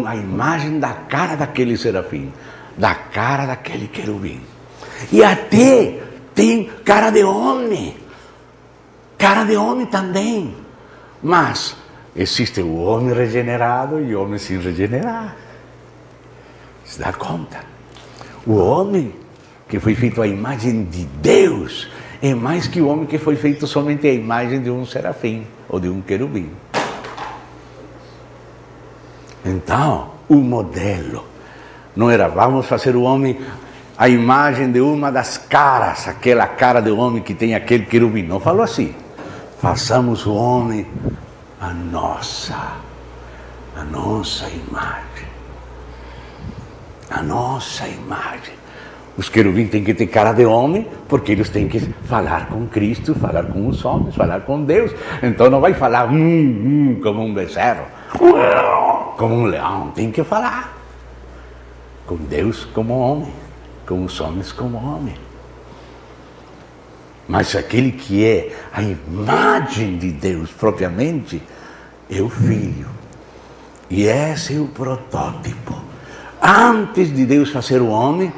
à imagem da cara daquele serafim, da cara daquele querubim. E até tem cara de homem também. Mas existe o homem regenerado e o homem sem regenerar. Se dá conta? O homem que foi feito à imagem de Deus é mais que o homem que foi feito somente à imagem de um serafim ou de um querubim. Então, o modelo não era vamos fazer o homem à imagem de uma das caras, aquela cara do homem que tem aquele querubim. Não falou assim. Façamos o homem a nossa imagem. A nossa imagem. Os querubins têm que ter cara de homem, porque eles têm que falar com Cristo, falar com os homens, falar com Deus. Então não vai falar como um becerro, como um leão. Tem que falar com Deus como homem, com os homens como homem. Mas aquele que é a imagem de Deus propriamente é o Filho. E esse é o protótipo. Antes de Deus fazer o homem,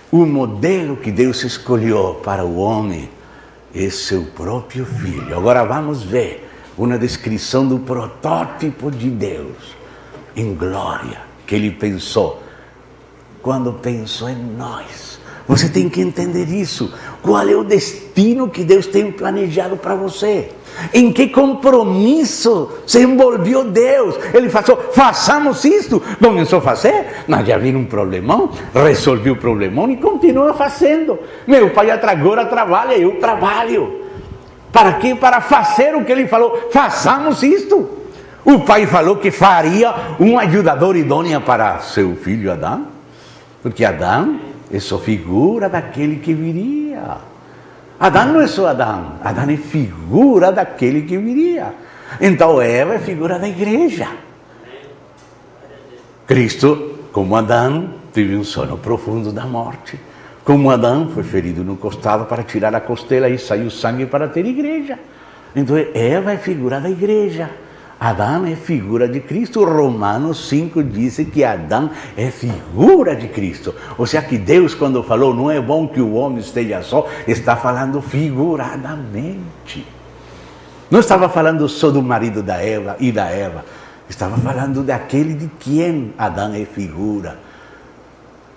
o modelo que Deus escolheu para o homem é seu próprio Filho. Agora vamos ver uma descrição do protótipo de Deus em glória que Ele pensou quando pensou em nós. Você tem que entender isso. Qual é o destino que Deus tem planejado para você? Em que compromisso se envolveu Deus? Ele falou, façamos isto. Começou a fazer, mas já viu um problemão, resolveu o problemão e continua fazendo. Meu pai agora trabalha, eu trabalho. Para quê? Para fazer o que ele falou. Façamos isto. O pai falou que faria um ajudador idôneo para seu filho Adão, porque Adão é só figura daquele que viria. Adão não é só Adão, Adão é figura daquele que viria. Então Eva é figura da igreja. Cristo, como Adão, teve um sono profundo da morte. Como Adão foi ferido no costado para tirar a costela e saiu sangue para ter igreja. Então Eva é figura da igreja. Adão é figura de Cristo. Romanos 5 diz que Adão é figura de Cristo. Ou seja, que Deus, quando falou, não é bom que o homem esteja só, está falando figuradamente. Não estava falando só do marido da Eva e da Eva. Estava falando daquele de quem Adão é figura.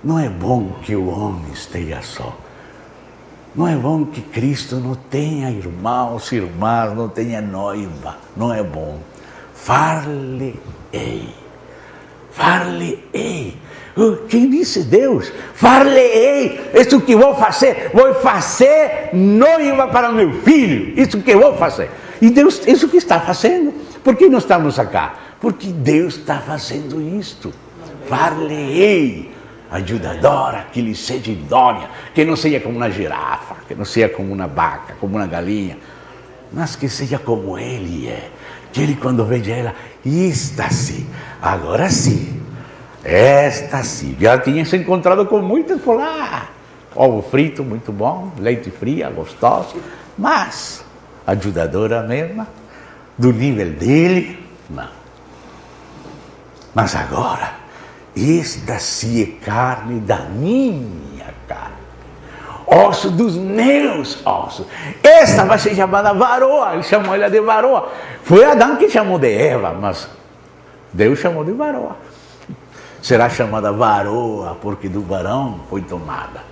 Não é bom que o homem esteja só. Não é bom que Cristo não tenha irmãos, irmãs, não tenha noiva. Não é bom. Far-lhe-ei. Far-lhe-ei. Quem disse Deus? Far-lhe-ei. Isso que vou fazer. Vou fazer noiva para meu filho. Isso que vou fazer. E Deus, isso que está fazendo. Por que não estamos acá? Porque Deus está fazendo isto. Far-lhe-ei. Ajudadora, que lhe seja idônea. Que não seja como uma girafa. Que não seja como uma vaca, como uma galinha. Mas que seja como ele é. Que ele, quando veja ela, esta sim, agora sim, esta sim. Já tinha se encontrado com muitas por lá. Ovo frito, muito bom, leite fria, gostoso. Mas, ajudadora mesma, do nível dele, não. Mas agora, esta sim é carne da minha carne. Osso dos meus ossos. Esta vai ser chamada varoa. Ele chamou ela de varoa. Foi Adão que chamou de Eva, mas Deus chamou de varoa. Será chamada varoa porque do varão foi tomada.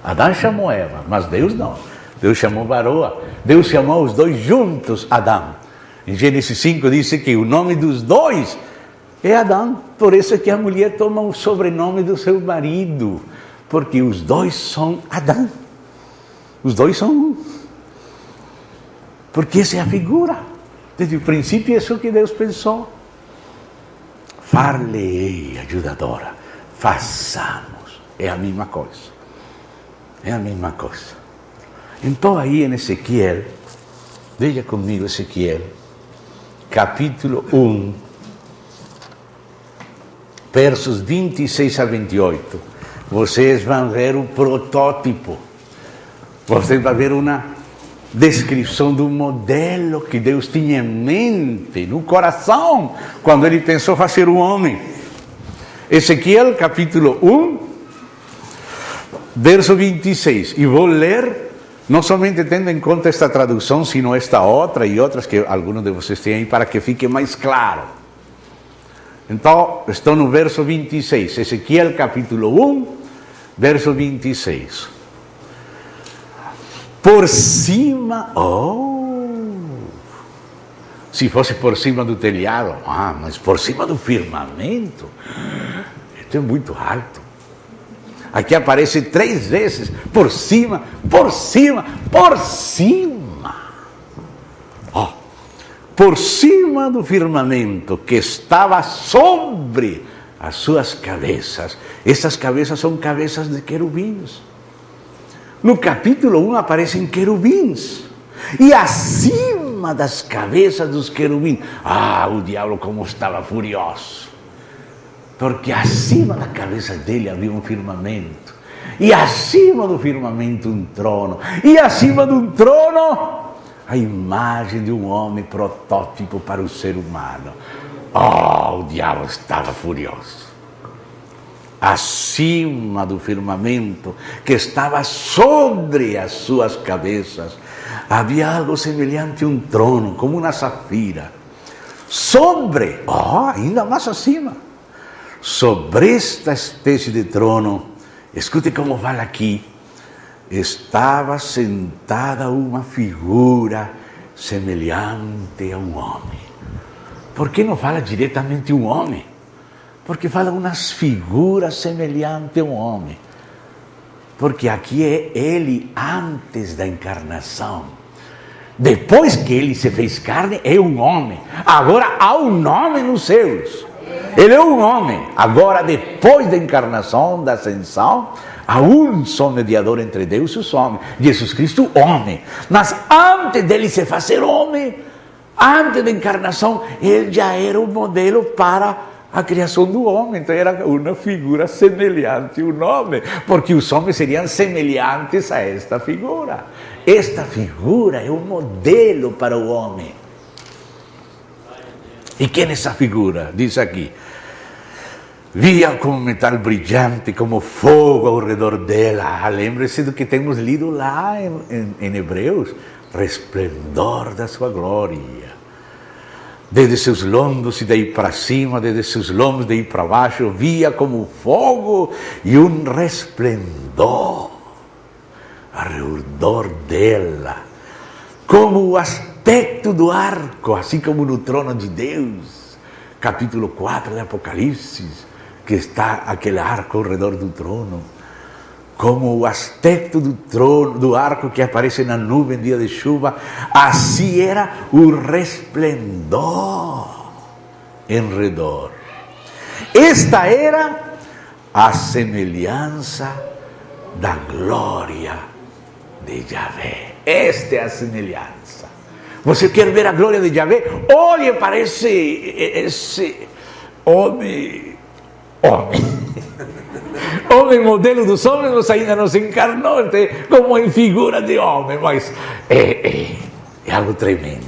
Adão chamou Eva, mas Deus não. Deus chamou varoa. Deus chamou os dois juntos Adão. Em Gênesis 5 diz que o nome dos dois é Adão. Por isso é que a mulher toma o sobrenome do seu marido. Porque os dois são Adão. Os dois são um. Porque essa é a figura. Desde o princípio é isso que Deus pensou. far-lhe-ei ajudadora. Façamos. É a mesma coisa. É a mesma coisa. Então aí em Ezequiel, veja comigo Ezequiel, capítulo 1, versos 26 a 28. Vocês vão ver o protótipo. Vocês vão ver uma descrição do modelo que Deus tinha em mente, no coração, quando Ele pensou fazer o homem. Ezequiel, capítulo 1, verso 26. E vou ler, não somente tendo em conta esta tradução, sino esta outra e outras que alguns de vocês têm aí, para que fique mais claro. Então, estou no verso 26. Ezequiel, capítulo 1, verso 26. Por cima, se fosse por cima do telhado, mas por cima do firmamento, isso é muito alto. Aqui aparece 3 vezes, por cima, por cima, por cima. Por cima do firmamento que estava sobre as suas cabeças. Essas cabeças são cabeças de querubins. No capítulo 1 aparecem querubins. E acima das cabeças dos querubins, o diabo como estava furioso. Porque acima da cabeça dele havia um firmamento. E acima do firmamento um trono. E acima do trono, a imagem de um homem protótipo para o ser humano. O diabo estava furioso. Acima do firmamento que estava sobre as suas cabeças, havia algo semelhante a um trono, como uma safira. Sobre, ainda mais acima, sobre esta espécie de trono, escute como fala aqui, estava sentada uma figura semelhante a um homem. Por que não fala diretamente um homem? Porque fala umas figuras semelhantes a um homem. Porque aqui é ele antes da encarnação. Depois que ele se fez carne, é um homem. Agora há um nome nos céus. Ele é um homem. Agora, depois da encarnação, da ascensão, há um só mediador entre Deus e os homens. Jesus Cristo, homem. Mas antes dele se fazer homem, antes da encarnação, ele já era um modelo para a criação do homem. Então era uma figura semelhante ao homem, porque os homens seriam semelhantes a esta figura. Esta figura é um modelo para o homem. E quem é essa figura? Diz aqui: via como metal brilhante, como fogo ao redor dela. Lembre-se do que temos lido lá em Hebreus: resplendor da sua glória. Desde seus lombos e daí para cima, desde seus lombos daí para baixo, via como fogo e um resplendor ao redor dela, como o aspecto do arco, assim como no trono de Deus, capítulo 4 de Apocalipse, que está aquele arco ao redor do trono, como o aspecto do trono, do arco que aparece na nuvem dia de chuva, assim era o resplendor em redor. Esta era a semelhança da glória de Yahvé. Esta é a semelhança. Você quer ver a glória de Yahvé? Olhe para esse homem. Homem modelo dos homens, mas ainda não se encarnou, como em figura de homem, mas é algo tremendo.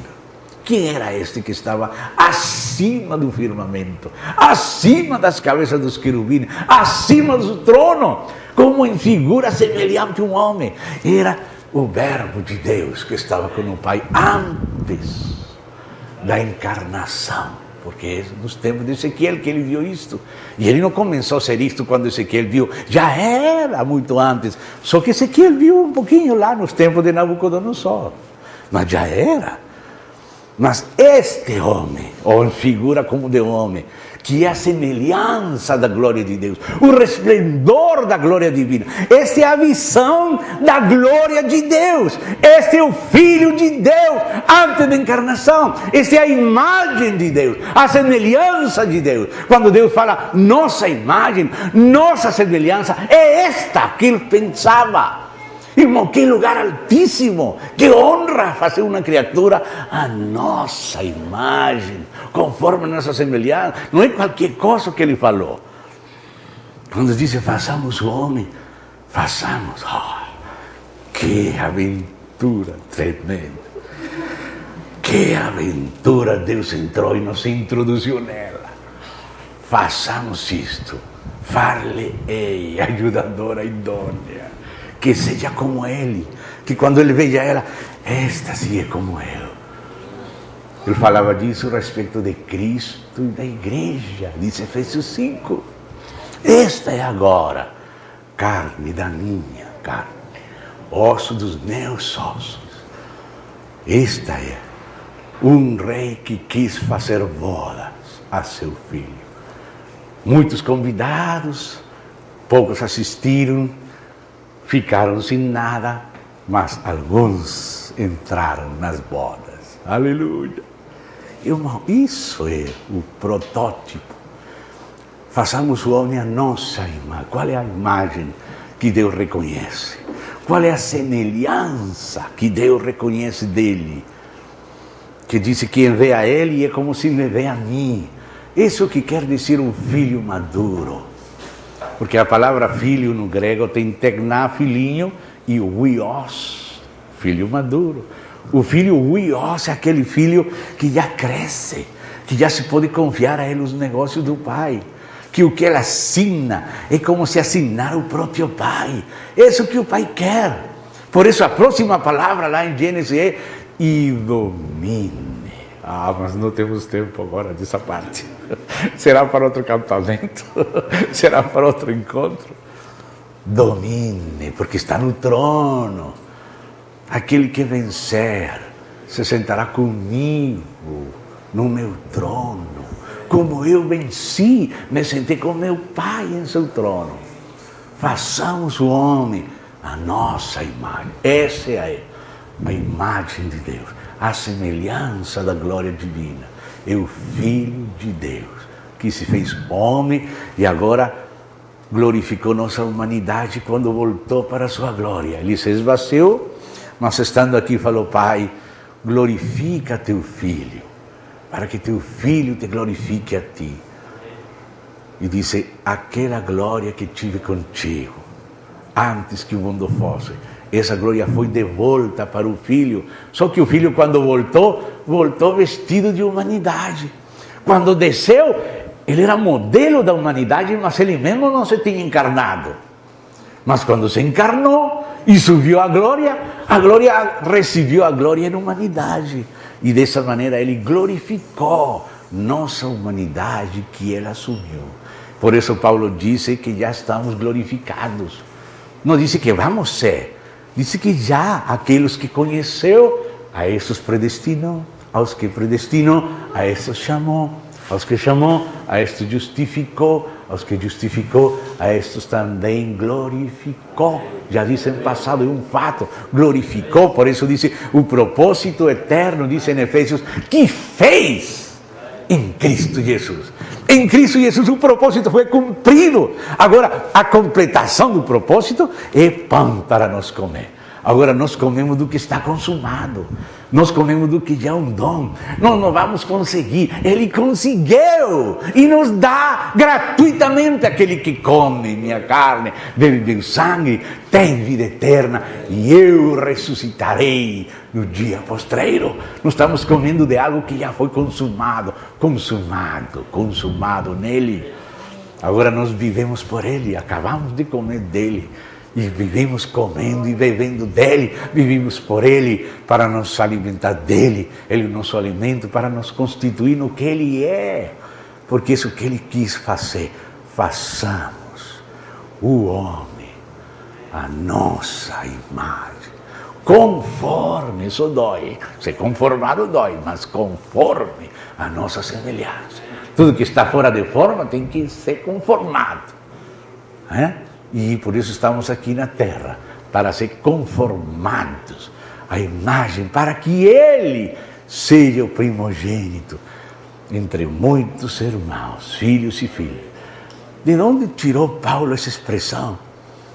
Quem era este que estava acima do firmamento, acima das cabeças dos querubins, acima do trono, como em figura semelhante a um homem? Era o Verbo de Deus que estava com o Pai antes da encarnação. Porque é nos tempos de Ezequiel que ele viu isto. E ele não começou a ser isto quando Ezequiel viu. Já era muito antes. Só que Ezequiel viu um pouquinho lá nos tempos de Nabucodonosor. Mas já era. Mas este homem, ou em figura como de homem, que é a semelhança da glória de Deus, o resplendor da glória divina. Esta é a visão da glória de Deus. Este é o Filho de Deus antes da encarnação. Esta é a imagem de Deus, a semelhança de Deus. Quando Deus fala nossa imagem, nossa semelhança, é esta que ele pensava. Irmão, que lugar altíssimo, que honra fazer uma criatura a nossa imagem, conforme a nossa semelhança. Não é qualquer coisa que ele falou. Quando disse, façamos o homem, façamos. Oh, que aventura tremenda. Que aventura Deus entrou e nos introduziu nela. Façamos isto. Far-lhe-ei, ajudadora idônea. Que seja como ele, que quando ele veja ela, esta sim é como eu. Ele falava disso a respeito de Cristo e da igreja, diz Efésios 5. Esta é agora carne da minha carne, osso dos meus ossos. Esta é um rei que quis fazer bodas a seu filho. Muitos convidados, poucos assistiram, ficaram sem nada, mas alguns entraram nas bodas. Aleluia! Irmão, isso é o protótipo. Façamos o homem a nossa imagem. Qual é a imagem que Deus reconhece? Qual é a semelhança que Deus reconhece dele? Que disse que quem vê a ele é como se me vê a mim. Isso que quer dizer um filho maduro. Porque a palavra filho no grego tem tekná, filhinho, e huios, filho maduro. O filho huios é aquele filho que já cresce, que já se pode confiar a ele os negócios do pai. Que o que ele assina é como se assinar o próprio pai. É isso que o pai quer. Por isso a próxima palavra lá em Gênesis é e domine. Ah, mas não temos tempo agora dessa parte. Será para outro acampamento? Será para outro encontro? Domine, porque está no trono. Aquele que vencer se sentará comigo no meu trono. Como eu venci, me sentei com meu Pai em seu trono. Façamos o homem a nossa imagem. Essa é a imagem de Deus. A semelhança da glória divina, é o Filho de Deus, que se fez homem e agora glorificou nossa humanidade quando voltou para a sua glória. Ele se esvaziou, mas estando aqui falou, Pai, glorifica teu Filho, para que teu Filho te glorifique a ti. E disse, aquela glória que tive contigo, antes que o mundo fosse, essa glória foi de volta para o Filho. Só que o Filho, quando voltou vestido de humanidade. Quando desceu, ele era modelo da humanidade, mas ele mesmo não se tinha encarnado. Mas quando se encarnou e subiu a glória recebeu a glória na humanidade. E dessa maneira ele glorificou nossa humanidade que ele assumiu. Por isso Paulo disse que já estamos glorificados. Não disse que vamos ser. Disse que já aqueles que conheceu, a esses predestinou, aos que predestinou, a esses chamou, aos que chamou, a estes justificou, aos que justificou, a estes também glorificou. Já disse em passado, é um fato, glorificou, por isso disse o propósito eterno, disse em Efésios, que fez em Cristo Jesus. Em Cristo Jesus o propósito foi cumprido. Agora, a completação do propósito é pão para nós comer. Agora nós comemos do que está consumado. Nós comemos do que já é um dom. Nós não vamos conseguir. Ele conseguiu. E nos dá gratuitamente. Aquele que come minha carne, bebe meu sangue, tem vida eterna. E eu ressuscitarei no dia postreiro. Nós estamos comendo de algo que já foi consumado. Consumado nele. Agora nós vivemos por ele. Acabamos de comer dele. E vivemos comendo e bebendo dele, vivemos por ele, para nos alimentar dele, ele é o nosso alimento, para nos constituir no que ele é, porque isso que ele quis fazer, façamos o homem a nossa imagem, conforme, isso dói, ser conformado dói, mas conforme a nossa semelhança. Tudo que está fora de forma tem que ser conformado. E por isso estamos aqui na terra, para ser conformados à imagem, para que Ele seja o primogênito entre muitos irmãos, filhos e filhas. De onde tirou Paulo essa expressão?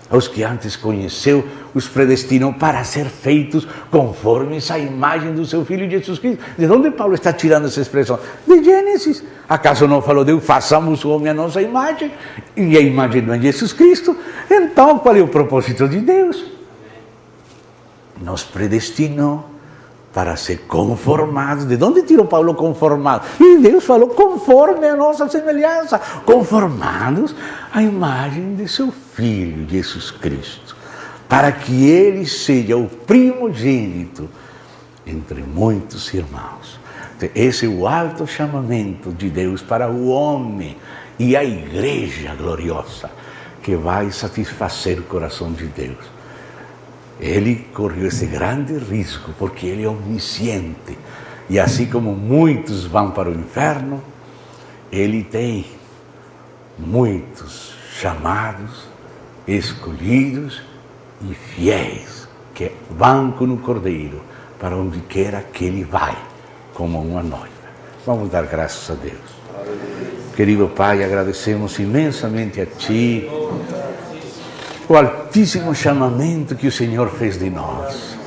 Aos que antes conheceu, os predestinou para ser feitos conformes à imagem do seu Filho Jesus Cristo. De onde Paulo está tirando essa expressão? De Gênesis. Acaso não falou Deus, façamos o homem à nossa imagem? E a imagem não é Jesus Cristo? Então, qual é o propósito de Deus? Nos predestinou para ser conformados. De onde tirou Paulo conformado? E Deus falou conforme a nossa semelhança, conformados à imagem de seu Filho, Jesus Cristo, para que Ele seja o primogênito entre muitos irmãos. Esse é o alto chamamento de Deus para o homem e a igreja gloriosa, que vai satisfazer o coração de Deus. Ele correu esse grande risco, porque Ele é onisciente. E assim como muitos vão para o inferno, Ele tem muitos chamados, escolhidos e fiéis, que vão com o Cordeiro para onde quer que Ele vai, como uma noiva. Vamos dar graças a Deus. Querido Pai, agradecemos imensamente a Ti o altíssimo chamamento que o Senhor fez de nós.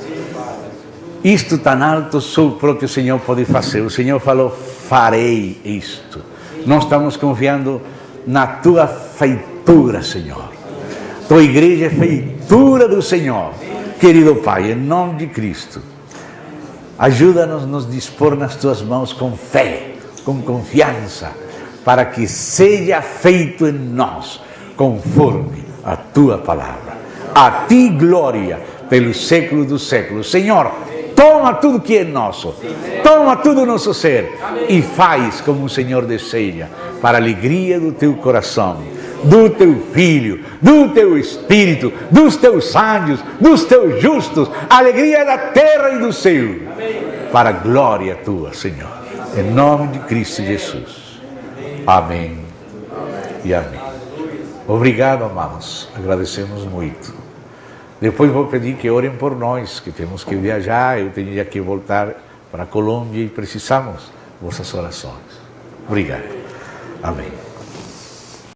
Isto tão alto só o próprio Senhor pode fazer. O Senhor falou, farei isto. Nós estamos confiando na Tua feitura, Senhor. Tua igreja é feitura do Senhor. Querido Pai, em nome de Cristo, ajuda-nos a nos dispor nas Tuas mãos com fé, com confiança, para que seja feito em nós, conforme a Tua palavra. A Ti glória pelos séculos dos séculos. Senhor, toma tudo que é nosso, toma tudo nosso ser e faz como o Senhor deseja, para a alegria do Teu coração, do Teu Filho, do Teu Espírito, dos Teus anjos, dos Teus justos, a alegria da terra e do céu, para a glória Tua, Senhor. Em nome de Cristo Jesus. Amém e amém. Obrigado, amados. Agradecemos muito. Depois vou pedir que orem por nós, que temos que viajar. Eu tenho que voltar para a Colômbia e precisamos de vossas orações. Obrigado. Amém.